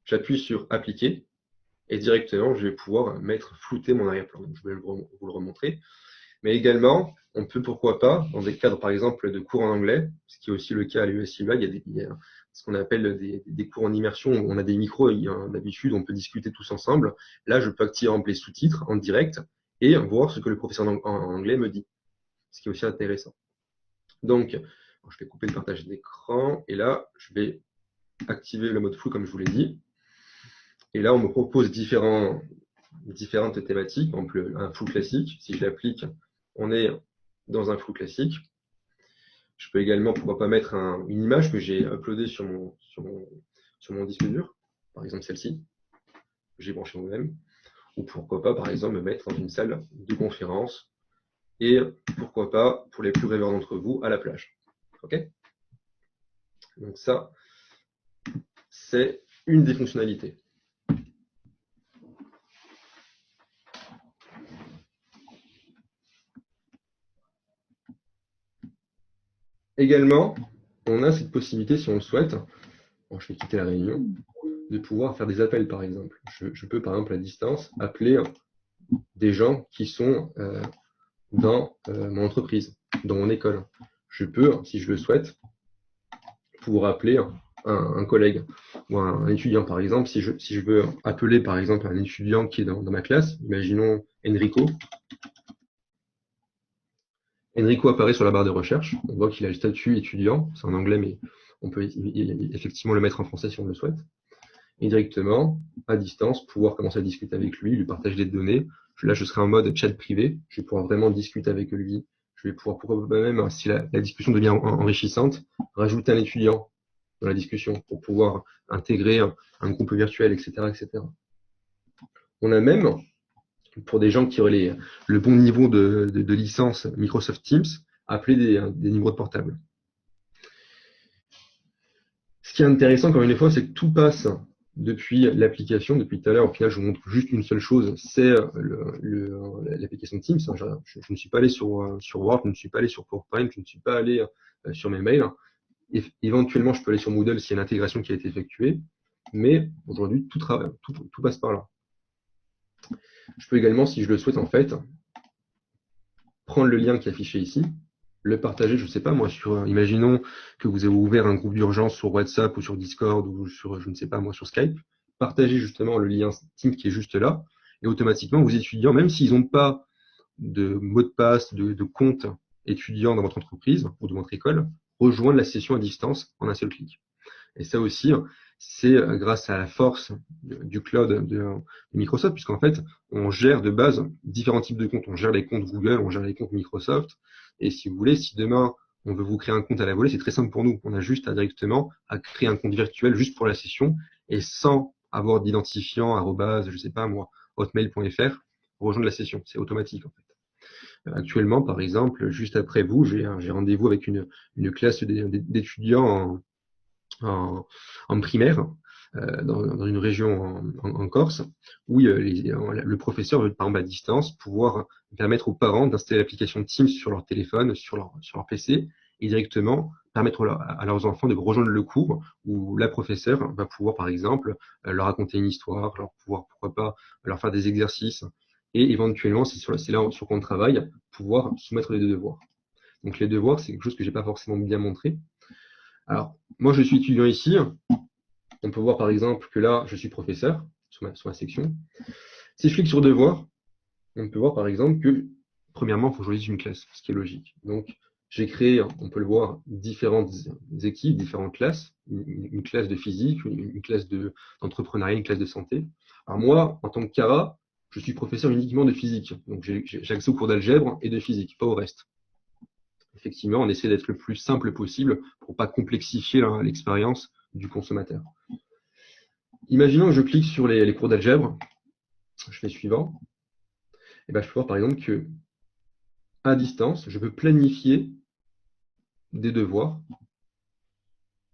j'appuie sur appliquer et directement je vais pouvoir flouter mon arrière-plan. Donc, je vais vous le remontrer. Mais également, on peut pourquoi pas, dans des cadres par exemple de cours en anglais, ce qui est aussi le cas à l'USUA, il y a ce qu'on appelle des cours en immersion, où on a des micros, d'habitude on peut discuter tous ensemble. Là, je peux activer les sous-titres en direct et voir ce que le professeur en anglais me dit, ce qui est aussi intéressant. Donc, je vais couper le partage d'écran et là, je vais activer le mode flou comme je vous l'ai dit. Et là, on me propose différentes thématiques, par exemple un flou classique. Si je l'applique, on est dans un flou classique. Je peux également, pourquoi pas, mettre une image que j'ai uploadée sur mon disque dur, par exemple celle-ci, que j'ai branchée moi-même. Ou pourquoi pas, par exemple, me mettre dans une salle de conférence. Et pourquoi pas, pour les plus rêveurs d'entre vous, à la plage. OK? Donc ça, c'est une des fonctionnalités. Également, on a cette possibilité, si on le souhaite, bon, je vais quitter la réunion, de pouvoir faire des appels, par exemple. Je peux, par exemple, à distance, appeler des gens qui sont dans mon entreprise, dans mon école. Je peux, si je le souhaite, pouvoir appeler un collègue ou un étudiant, par exemple. Si je veux appeler, par exemple, un étudiant qui est dans ma classe, imaginons Enrico. Enrico apparaît sur la barre de recherche. On voit qu'il a le statut étudiant. C'est en anglais, mais on peut effectivement le mettre en français si on le souhaite. et directement, à distance, pouvoir commencer à discuter avec lui partager des données. Là, je serai en mode chat privé, je vais pouvoir vraiment discuter avec lui. Je vais pouvoir, pourquoi même, si la discussion devient enrichissante, rajouter un étudiant dans la discussion pour pouvoir intégrer un groupe virtuel, etc., etc. On a même, pour des gens qui auraient le bon niveau de licence Microsoft Teams, appelé des numéros de portable. Ce qui est intéressant, encore une fois, c'est que tout passe depuis l'application. Depuis tout à l'heure, au final, je vous montre juste une seule chose, c'est l'application Teams. Je ne suis pas allé sur Word, je ne suis pas allé sur PowerPoint, je ne suis pas allé sur mes mails. Éventuellement, je peux aller sur Moodle s'il y a une intégration qui a été effectuée, mais aujourd'hui, tout passe par là. Je peux également, si je le souhaite, en fait, prendre le lien qui est affiché ici, le partager, je ne sais pas, moi, imaginons que vous avez ouvert un groupe d'urgence sur WhatsApp ou sur Discord ou sur, je ne sais pas, moi, sur Skype, partagez justement le lien Teams qui est juste là, et automatiquement, vos étudiants, même s'ils n'ont pas de mot de passe, de compte étudiant dans votre entreprise ou de votre école, rejoindre la session à distance en un seul clic. Et ça aussi, c'est grâce à la force du cloud de Microsoft, puisqu'en fait, on gère de base différents types de comptes. On gère les comptes Google, on gère les comptes Microsoft. Et si vous voulez, si demain, on veut vous créer un compte à la volée, c'est très simple pour nous. On a juste directement à créer un compte virtuel juste pour la session et sans avoir d'identifiant, arrobase, je sais pas moi, hotmail.fr, rejoindre la session. C'est automatique en fait. Actuellement, par exemple, juste après vous, j'ai rendez-vous avec une classe d'étudiants en primaire dans une région en Corse où le professeur veut, par exemple à distance, pouvoir permettre aux parents d'installer l'application Teams sur leur téléphone, sur leur PC et directement permettre à leurs enfants de rejoindre le cours où la professeure va pouvoir, par exemple, leur raconter une histoire, pourquoi pas, leur faire des exercices et éventuellement, c'est là sur qu'on travaille, pouvoir soumettre les devoirs. Donc les devoirs, c'est quelque chose que j'ai pas forcément bien montré. Alors, moi, je suis étudiant ici. On peut voir par exemple que là, je suis professeur sur ma section. Si je clique sur devoir, on peut voir par exemple que, premièrement, il faut que je choisisse une classe, ce qui est logique. Donc, j'ai créé, on peut le voir, différentes équipes, différentes classes. Une classe de physique, une classe d'entrepreneuriat, une classe de santé. Alors moi, en tant que Cara, je suis professeur uniquement de physique. Donc, j'ai accès aux cours d'algèbre et de physique, pas au reste. Effectivement, on essaie d'être le plus simple possible pour pas complexifier l'expérience du consommateur. Imaginons que je clique sur les cours d'algèbre, je fais suivant, et ben je peux voir par exemple que à distance, je peux planifier des devoirs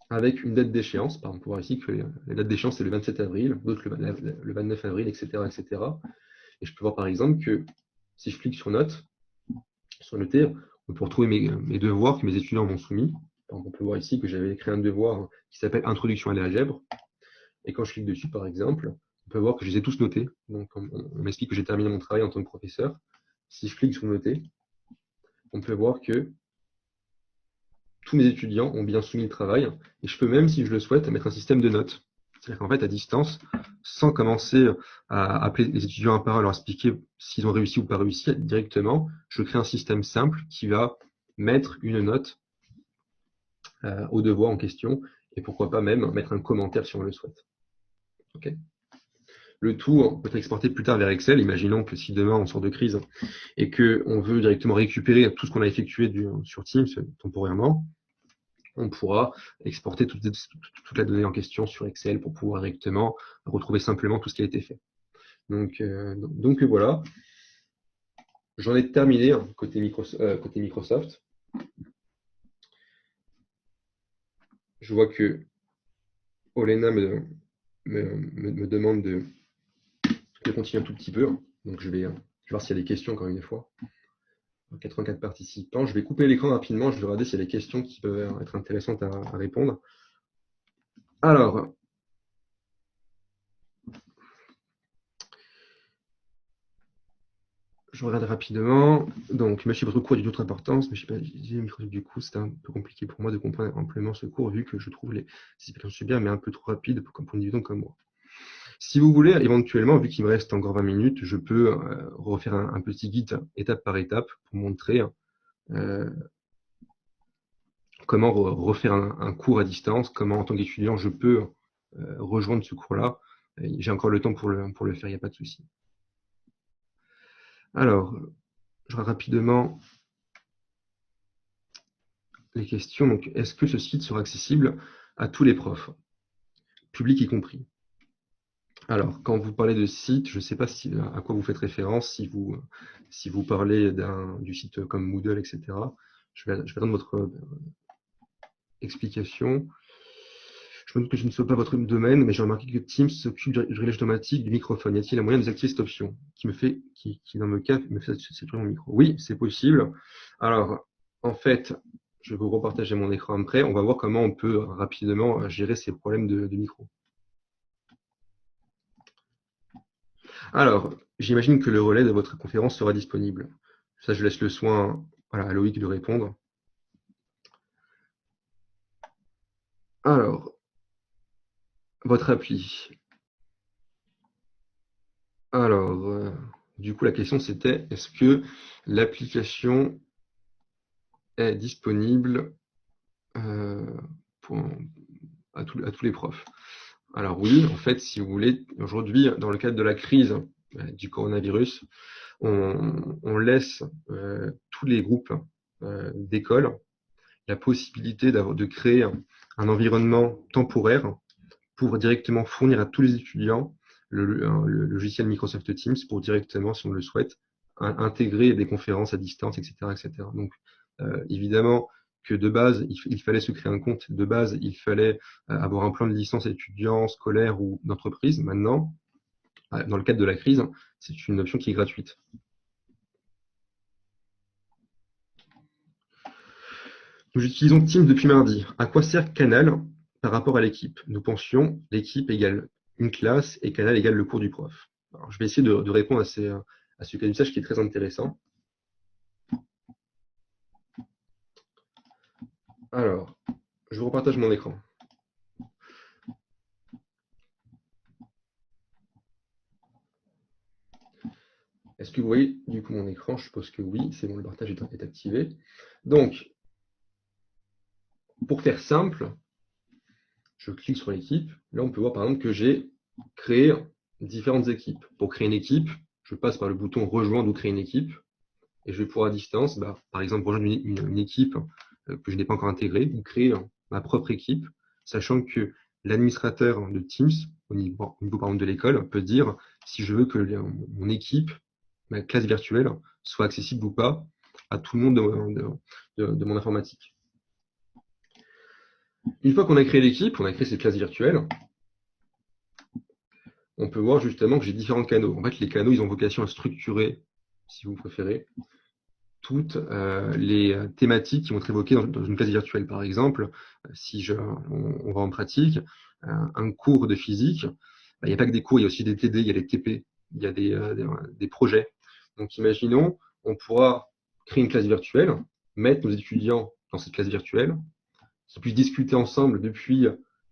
avec une date d'échéance. Par exemple, on peut voir ici que la date d'échéance c'est le 27 avril, d'autres le 29 avril, etc., etc. Et je peux voir par exemple que si je clique sur notes, sur noter, on peut retrouver mes devoirs que mes étudiants m'ont soumis. Par exemple, on peut voir ici que j'avais écrit un devoir qui s'appelle Introduction à l'algèbre. Et quand je clique dessus, par exemple, on peut voir que je les ai tous notés. Donc, on m'explique que j'ai terminé mon travail en tant que professeur. Si je clique sur noter, on peut voir que tous mes étudiants ont bien soumis le travail. Et je peux même, si je le souhaite, mettre un système de notes. C'est-à-dire qu'en fait, à distance, sans commencer à appeler les étudiants un par un, leur expliquer s'ils ont réussi ou pas réussi, directement, je crée un système simple qui va mettre une note au devoir en question et pourquoi pas même mettre un commentaire si on le souhaite. Okay. Le tout peut être exporté plus tard vers Excel. Imaginons que si demain on sort de crise et qu'on veut directement récupérer tout ce qu'on a effectué sur Teams temporairement, on pourra exporter toute la donnée en question sur Excel pour pouvoir directement retrouver simplement tout ce qui a été fait. Donc voilà, j'en ai terminé côté Microsoft. Je vois que Olena me demande de continuer un tout petit peu. Donc je vais voir s'il y a des questions encore une fois. 84 participants. Je vais couper l'écran rapidement. Je vais regarder s'il y a des questions qui peuvent être intéressantes à répondre. Alors, je regarde rapidement. Donc, monsieur, votre cours a d'une autre importance, mais je ne sais pas, du coup, c'est un peu compliqué pour moi de comprendre amplement ce cours, vu que je trouve les explications bien, mais un peu trop rapides pour un débutant comme moi. Si vous voulez, éventuellement, vu qu'il me reste encore 20 minutes, je peux refaire un petit guide étape par étape pour montrer comment refaire un cours à distance, comment en tant qu'étudiant je peux rejoindre ce cours-là, j'ai encore le temps pour le faire, il n'y a pas de souci. Alors, je regarde rapidement les questions. Donc, est-ce que ce site sera accessible à tous les profs, publics y compris? Alors, quand vous parlez de site, je ne sais pas à quoi vous faites référence, si vous parlez du site comme Moodle, etc. Je vais attendre votre explication. Je me doute que je ne sais pas votre domaine, mais j'ai remarqué que Teams s'occupe du réglage automatique du microphone. Y a-t-il un moyen de désactiver cette option qui dans mon cas, me fait saturer mon micro? Oui, c'est possible. Alors, en fait, je vais vous repartager mon écran après. On va voir comment on peut rapidement gérer ces problèmes de micro. Alors, j'imagine que le relais de votre conférence sera disponible. Ça, je laisse le soin à Loïc de répondre. Alors, votre appli. Alors, du coup, la question c'était, est-ce que l'application est disponible à tous les profs? Alors oui, en fait, si vous voulez, aujourd'hui, dans le cadre de la crise du coronavirus, on laisse tous les groupes d'écoles la possibilité de créer un environnement temporaire pour directement fournir à tous les étudiants le logiciel Microsoft Teams pour directement, si on le souhaite, intégrer des conférences à distance, etc., etc. Donc, évidemment que de base, il fallait se créer un compte. De base, il fallait avoir un plan de licence étudiant, scolaire ou d'entreprise. Maintenant, dans le cadre de la crise, c'est une option qui est gratuite. Nous utilisons Teams depuis mardi. À quoi sert Canal par rapport à l'équipe? Nous pensions l'équipe égale une classe et Canal égale le cours du prof. Alors, je vais essayer de répondre à ce cas d'usage qui est très intéressant. Alors, je vous repartage mon écran. Est-ce que vous voyez du coup mon écran? Je suppose que oui, c'est bon, le partage est activé. Donc, pour faire simple, je clique sur l'équipe. Là, on peut voir par exemple que j'ai créé différentes équipes. Pour créer une équipe, je passe par le bouton rejoindre ou créer une équipe. Et je vais pouvoir à distance, par exemple, rejoindre une équipe que je n'ai pas encore intégrée ou créer ma propre équipe, sachant que l'administrateur de Teams, au niveau par exemple, de l'école, peut dire si je veux que mon équipe, ma classe virtuelle, soit accessible ou pas à tout le monde de mon informatique. Une fois qu'on a créé l'équipe, on a créé cette classe virtuelle, on peut voir justement que j'ai différents canaux. En fait, les canaux, ils ont vocation à structurer, si vous préférez, toutes les thématiques qui vont être évoquées dans une classe virtuelle. Par exemple, si on va en pratique, un cours de physique, il n'y a pas que des cours, il y a aussi des TD, il y a des TP, il y a des projets. Donc imaginons, on pourra créer une classe virtuelle, mettre nos étudiants dans cette classe virtuelle, qui puissent discuter ensemble depuis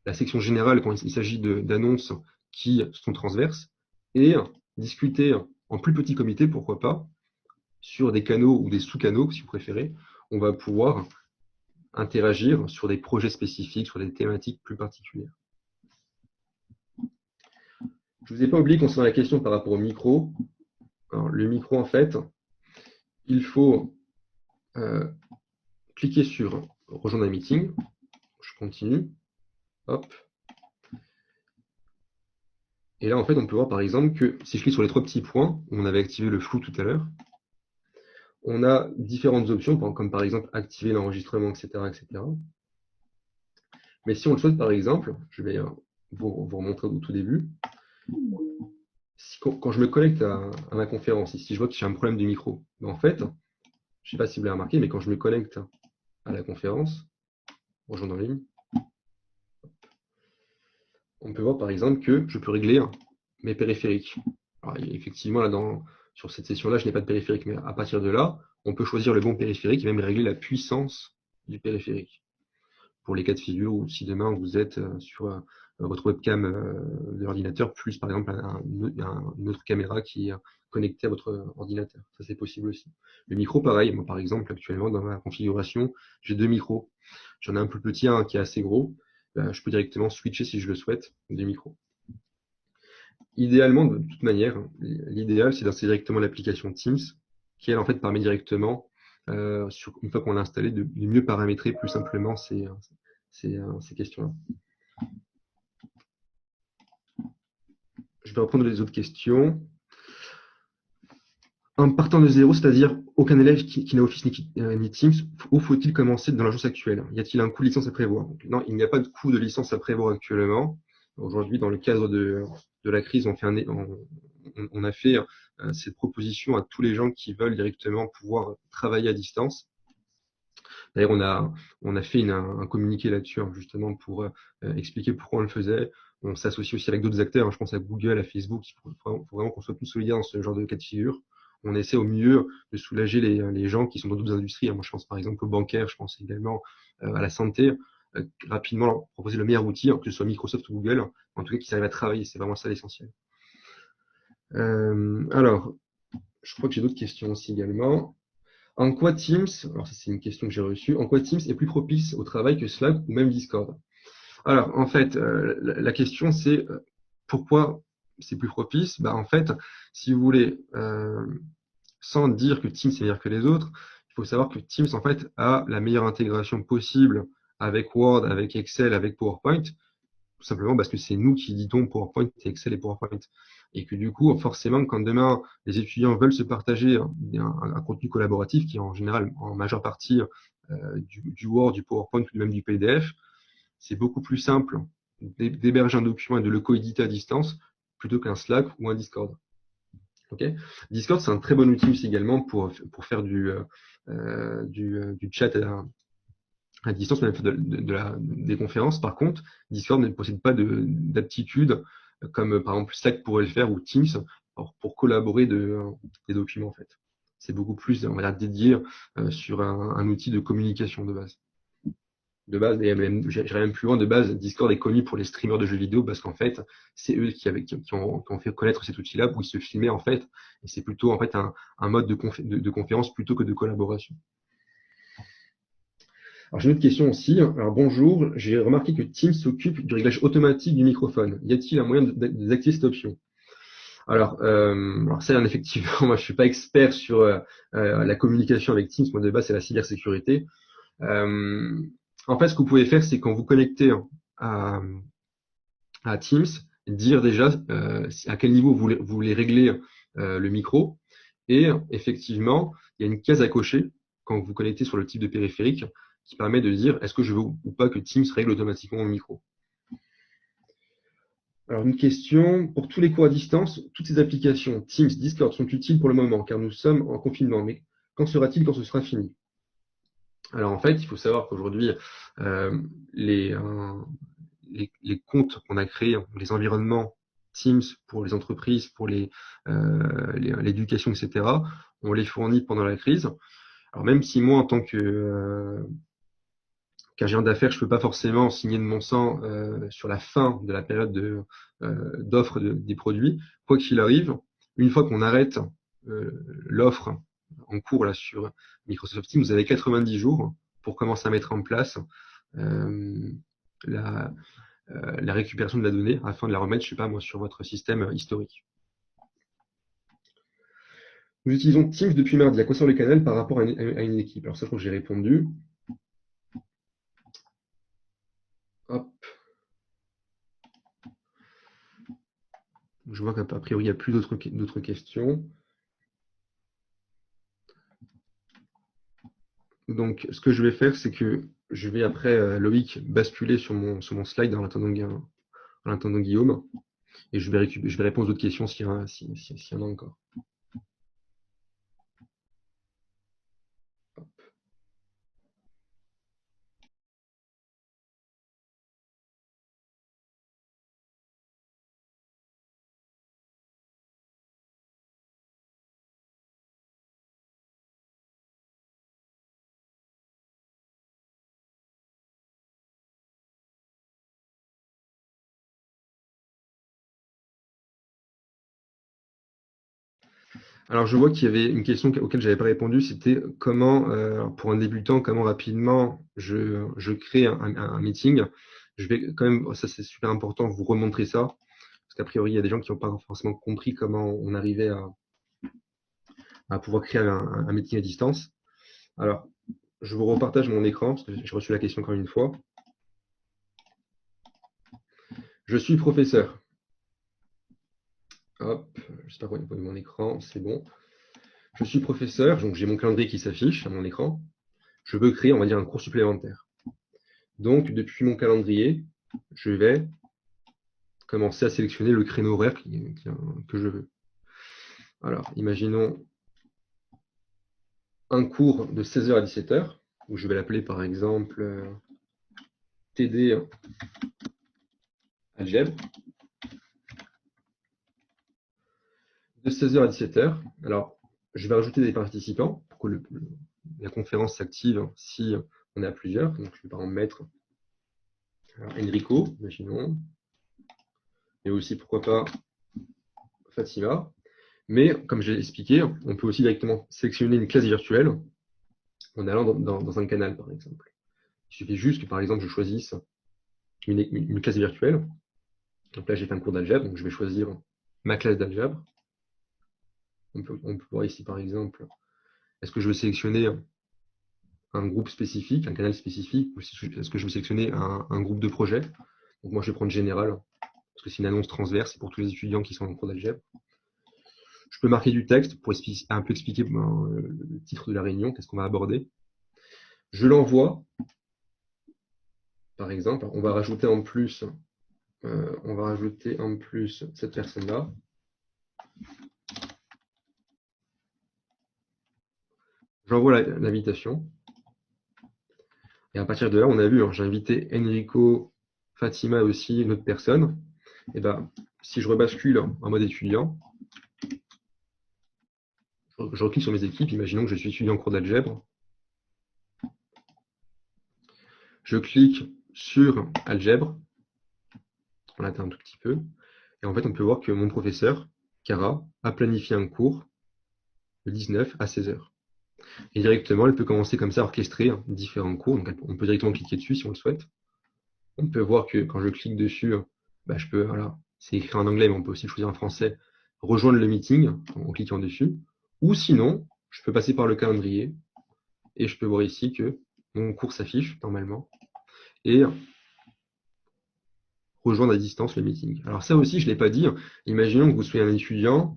la section générale quand il s'agit d'annonces qui sont transverses, et discuter en plus petit comité, pourquoi pas, sur des canaux ou des sous-canaux, si vous préférez, on va pouvoir interagir sur des projets spécifiques, sur des thématiques plus particulières. Je ne vous ai pas oublié concernant la question par rapport au micro. Alors, le micro, en fait, il faut cliquer sur rejoindre un meeting. Je continue. Hop. Et là, en fait, on peut voir par exemple que si je clique sur les trois petits points, on avait activé le flou tout à l'heure, on a différentes options, comme par exemple activer l'enregistrement, etc., etc. Mais si on le souhaite, par exemple, je vais vous remontrer au tout début. Quand je me connecte à ma conférence, si je vois que j'ai un problème du micro, en fait, je ne sais pas si vous l'avez remarqué, mais quand je me connecte à la conférence, rejoindre en ligne, on peut voir par exemple que je peux régler mes périphériques. Alors, effectivement, là, sur cette session-là, je n'ai pas de périphérique, mais à partir de là, on peut choisir le bon périphérique et même régler la puissance du périphérique. Pour les cas de figure où si demain vous êtes sur votre webcam de l'ordinateur, plus par exemple une autre caméra qui est connectée à votre ordinateur. Ça, c'est possible aussi. Le micro, pareil. Moi, par exemple, actuellement, dans ma configuration, j'ai deux micros. J'en ai un plus petit, un qui est assez gros. je peux directement switcher si je le souhaite des micros. Idéalement, de toute manière, l'idéal, c'est d'installer directement l'application Teams, qui elle, en fait, permet directement, une fois qu'on l'a installé, de mieux paramétrer plus simplement ces questions-là. Je vais reprendre les autres questions. En partant de zéro, c'est-à-dire aucun élève qui n'a Office ni Teams, où faut-il commencer dans l'agence actuelle? Y a-t-il un coût de licence à prévoir? Donc, non, il n'y a pas de coût de licence à prévoir actuellement. Aujourd'hui, dans le cadre de la crise, on a fait cette proposition à tous les gens qui veulent directement pouvoir travailler à distance. D'ailleurs, on a fait un communiqué là-dessus, hein, justement, pour expliquer pourquoi on le faisait. On s'associe aussi avec d'autres acteurs, hein, je pense à Google, à Facebook. Il faut vraiment qu'on soit tous solidaires dans ce genre de cas de figure. On essaie au mieux de soulager les gens qui sont dans d'autres industries, hein. Moi, je pense par exemple au bancaire, je pense également à la santé. Rapidement leur proposer le meilleur outil, hein, que ce soit Microsoft ou Google, en tout cas qu'ils arrivent à travailler. C'est vraiment ça l'essentiel. Alors, je crois que j'ai d'autres questions aussi également. En quoi Teams, alors ça c'est une question que j'ai reçue, en quoi Teams est plus propice au travail que Slack ou même Discord? Alors en fait, la question c'est pourquoi c'est plus propice? En fait, si vous voulez, sans dire que Teams est meilleur que les autres, il faut savoir que Teams en fait a la meilleure intégration possible avec Word, avec Excel, avec PowerPoint, tout simplement parce que c'est nous qui éditons PowerPoint, Excel et PowerPoint. Et que du coup, forcément, quand demain les étudiants veulent se partager un contenu collaboratif, qui est en général, en majeure partie, du Word, du PowerPoint ou même du PDF, c'est beaucoup plus simple d'héberger un document et de le coéditer à distance plutôt qu'un Slack ou un Discord. Okay. Discord, c'est un très bon outil aussi également pour faire du chat à distance, même des conférences. Par contre, Discord ne possède pas d'aptitude comme par exemple Slack pourrait le faire ou Teams pour collaborer des documents en fait. C'est beaucoup plus, on va dire, dédié sur un outil de communication de base. Et même, j'irais même plus loin, de base, Discord est connu pour les streamers de jeux vidéo parce qu'en fait, c'est eux qui ont fait connaître cet outil-là où ils se filmaient en fait. Et c'est plutôt en fait un mode de conférence plutôt que de collaboration. Alors j'ai une autre question aussi. Alors bonjour, j'ai remarqué que Teams s'occupe du réglage automatique du microphone. Y a-t-il un moyen d'activer cette option? Alors ça, effectivement, moi je suis pas expert sur la communication avec Teams. Moi de base c'est la cybersécurité. En fait, ce que vous pouvez faire, c'est quand vous connectez à Teams, dire déjà à quel niveau vous voulez régler le micro. Et effectivement, il y a une case à cocher quand vous connectez sur le type de périphérique qui permet de dire est-ce que je veux ou pas que Teams règle automatiquement le micro. Alors une question, pour tous les cours à distance, toutes ces applications Teams, Discord sont utiles pour le moment car nous sommes en confinement. Mais quand sera-t-il quand ce sera fini? Alors en fait, il faut savoir qu'aujourd'hui, les comptes qu'on a créés, les environnements Teams pour les entreprises, pour l'éducation, etc., on les fournit pendant la crise. Alors même si moi, en tant qu'agent d'affaires, je ne peux pas forcément signer de mon sang sur la fin de la période d'offre des produits, quoi qu'il arrive, une fois qu'on arrête l'offre en cours là sur Microsoft Teams, vous avez 90 jours pour commencer à mettre en place la récupération de la donnée afin de la remettre, je sais pas moi, sur votre système historique. Nous utilisons Teams depuis mardi. À quoi sert le canal par rapport à une équipe? Alors ça, je crois que j'ai répondu. Hop. Je vois qu'a priori, il n'y a plus d'autres questions. Donc, ce que je vais faire, c'est que je vais après, Loïc, basculer sur mon slide en attendant Guillaume. Et je vais répondre aux autres questions s'il y en a encore. Alors, je vois qu'il y avait une question auquel je n'avais pas répondu, c'était comment, pour un débutant, comment rapidement je crée un meeting. Je vais quand même, ça c'est super important, vous remontrer ça, parce qu'a priori, il y a des gens qui n'ont pas forcément compris comment on arrivait à pouvoir créer un meeting à distance. Alors, je vous repartage mon écran, parce que j'ai reçu la question encore une fois. Je suis professeur. Hop, j'espère qu'on voit mon écran, c'est bon. Je suis professeur, donc j'ai mon calendrier qui s'affiche à mon écran. Je veux créer, on va dire, un cours supplémentaire. Donc, depuis mon calendrier, je vais commencer à sélectionner le créneau horaire que je veux. Alors, imaginons un cours de 16h à 17h, où je vais l'appeler par exemple TD Algèbre, de 16h à 17h. Alors, je vais rajouter des participants pour que la conférence s'active si on est à plusieurs. Donc, je vais par exemple mettre Enrico, imaginons, mais aussi, pourquoi pas, Fatima. Mais, comme j'ai expliqué, on peut aussi directement sélectionner une classe virtuelle en allant dans un canal, par exemple. Il suffit juste que, par exemple, je choisisse une classe virtuelle. Donc là, j'ai fait un cours d'algèbre, donc je vais choisir ma classe d'algèbre. On peut voir ici, par exemple, est-ce que je veux sélectionner un groupe spécifique, un canal spécifique, ou est-ce que je veux sélectionner un groupe de projet. Donc moi, je vais prendre général, parce que c'est une annonce transverse, c'est pour tous les étudiants qui sont en cours d'algèbre. Je peux marquer du texte pour un peu expliquer le titre de la réunion, qu'est-ce qu'on va aborder. Je l'envoie, par exemple, on va rajouter en plus cette personne-là. J'envoie l'invitation. Et à partir de là, on a vu, j'ai invité Enrico, Fatima aussi, une autre personne. Et ben, si je rebascule en mode étudiant, je reclique sur mes équipes, imaginons que je suis étudiant en cours d'algèbre. Je clique sur algèbre, on attend un tout petit peu, et en fait on peut voir que mon professeur, Cara, a planifié un cours le 19 à 16h. Et directement, elle peut commencer comme ça à orchestrer différents cours, donc on peut directement cliquer dessus si on le souhaite. On peut voir que quand je clique dessus, bah, je peux, voilà, c'est écrit en anglais, mais on peut aussi choisir en français, rejoindre le meeting en cliquant dessus. Ou sinon, je peux passer par le calendrier et je peux voir ici que mon cours s'affiche normalement et rejoindre à distance le meeting. Alors ça aussi, je ne l'ai pas dit. Imaginons que vous soyez un étudiant,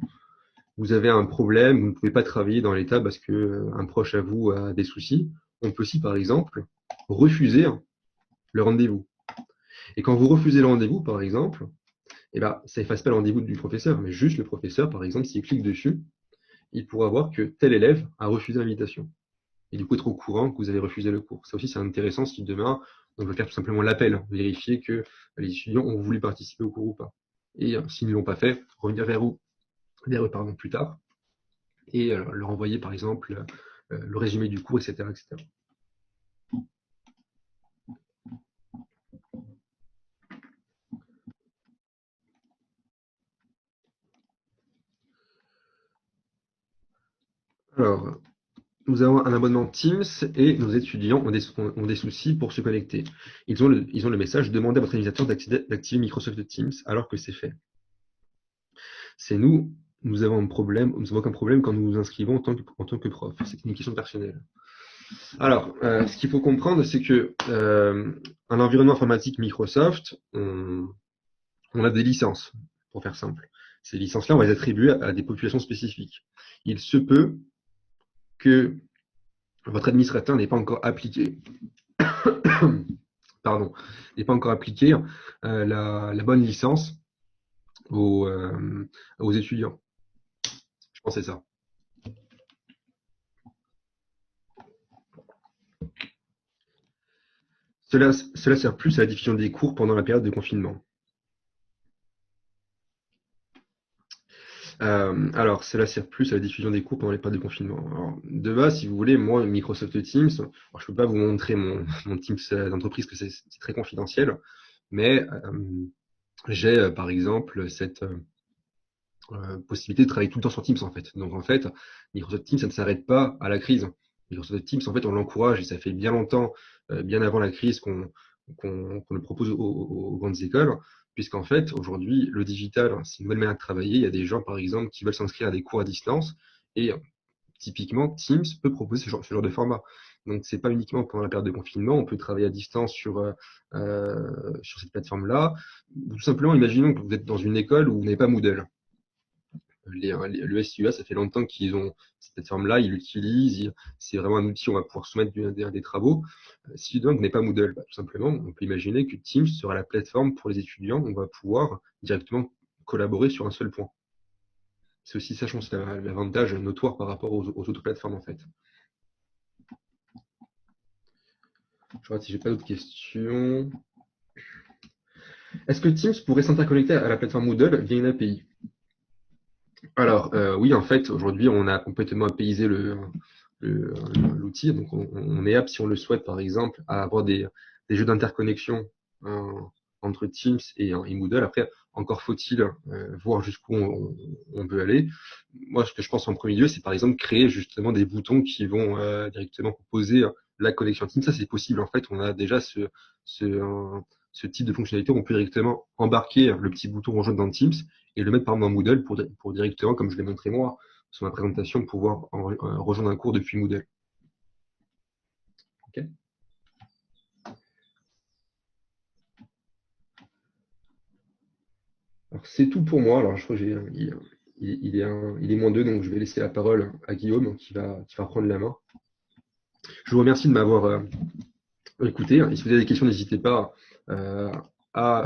vous avez un problème, vous ne pouvez pas travailler dans l'état parce que un proche à vous a des soucis. On peut aussi, par exemple, refuser le rendez-vous. Et quand vous refusez le rendez-vous, par exemple, eh ben, ça efface pas le rendez-vous du professeur, mais juste le professeur, par exemple, s'il clique dessus, il pourra voir que tel élève a refusé l'invitation. Et du coup, être au courant que vous avez refusé le cours. Ça aussi, c'est intéressant si demain, on veut faire tout simplement l'appel, vérifier que les étudiants ont voulu participer au cours ou pas. Et s'ils ne l'ont pas fait, revenir vers eux plus tard, et leur envoyer, par exemple, le résumé du cours, etc., etc. Alors, nous avons un abonnement Teams et nos étudiants ont des soucis pour se connecter. Ils ont le message «Demandez à votre administrateur d'activer Microsoft Teams» alors que c'est fait. C'est nous avons aucun problème quand nous nous inscrivons en tant que prof. C'est une question personnelle. Alors, ce qu'il faut comprendre, c'est que un environnement informatique Microsoft, on a des licences, pour faire simple. Ces licences-là, on va les attribuer à des populations spécifiques. Il se peut que votre administrateur n'ait pas encore appliqué, pardon, n'ait pas encore appliqué la bonne licence aux étudiants. Je pensais ça. Cela sert plus à la diffusion des cours pendant la période de confinement. Alors, cela sert plus à la diffusion des cours pendant les périodes de confinement. Alors, de base, si vous voulez, moi, Microsoft Teams, alors, je ne peux pas vous montrer mon Teams d'entreprise, que c'est très confidentiel, mais j'ai, par exemple, cette possibilité de travailler tout le temps sur Teams, en fait. Donc, en fait, Microsoft Teams, ça ne s'arrête pas à la crise. Microsoft Teams, en fait, on l'encourage, et ça fait bien longtemps, bien avant la crise, qu'on qu'on le propose aux grandes écoles, puisqu'en fait, aujourd'hui, le digital, c'est une nouvelle manière de travailler. Il y a des gens, par exemple, qui veulent s'inscrire à des cours à distance, et typiquement, Teams peut proposer ce genre de format. Donc, c'est pas uniquement pendant la période de confinement, on peut travailler à distance sur cette plateforme-là. Tout simplement, imaginons que vous êtes dans une école où vous n'avez pas Moodle. Le SIEA, ça fait longtemps qu'ils ont cette plateforme-là, ils l'utilisent, c'est vraiment un outil où on va pouvoir soumettre des travaux. Si demain vous n'avez pas Moodle, tout simplement, on peut imaginer que Teams sera la plateforme pour les étudiants, on va pouvoir directement collaborer sur un seul point. C'est aussi ça, je pense, l'avantage notoire par rapport aux autres plateformes, en fait. Je regarde si j'ai pas d'autres questions. Est-ce que Teams pourrait s'interconnecter à la plateforme Moodle via une API? Alors, oui, en fait, aujourd'hui, on a complètement apaisé l'outil. Donc, on est apte, si on le souhaite, par exemple, à avoir des jeux d'interconnexion euh, entre Teams et Moodle. Après, encore faut-il voir jusqu'où on veut aller. Moi, ce que je pense en premier lieu, c'est par exemple créer justement des boutons qui vont directement proposer la connexion Teams. Ça, c'est possible. En fait, on a déjà ce type de fonctionnalité où on peut directement embarquer le petit bouton rejoindre dans Teams et le mettre par exemple dans Moodle pour directement, comme je l'ai montré moi sur ma présentation, pouvoir rejoindre un cours depuis Moodle. Ok. Alors c'est tout pour moi. Alors je crois que il est moins 2, donc je vais laisser la parole à Guillaume qui va prendre la main. Je vous remercie de m'avoir écouté. Et si vous avez des questions, n'hésitez pas à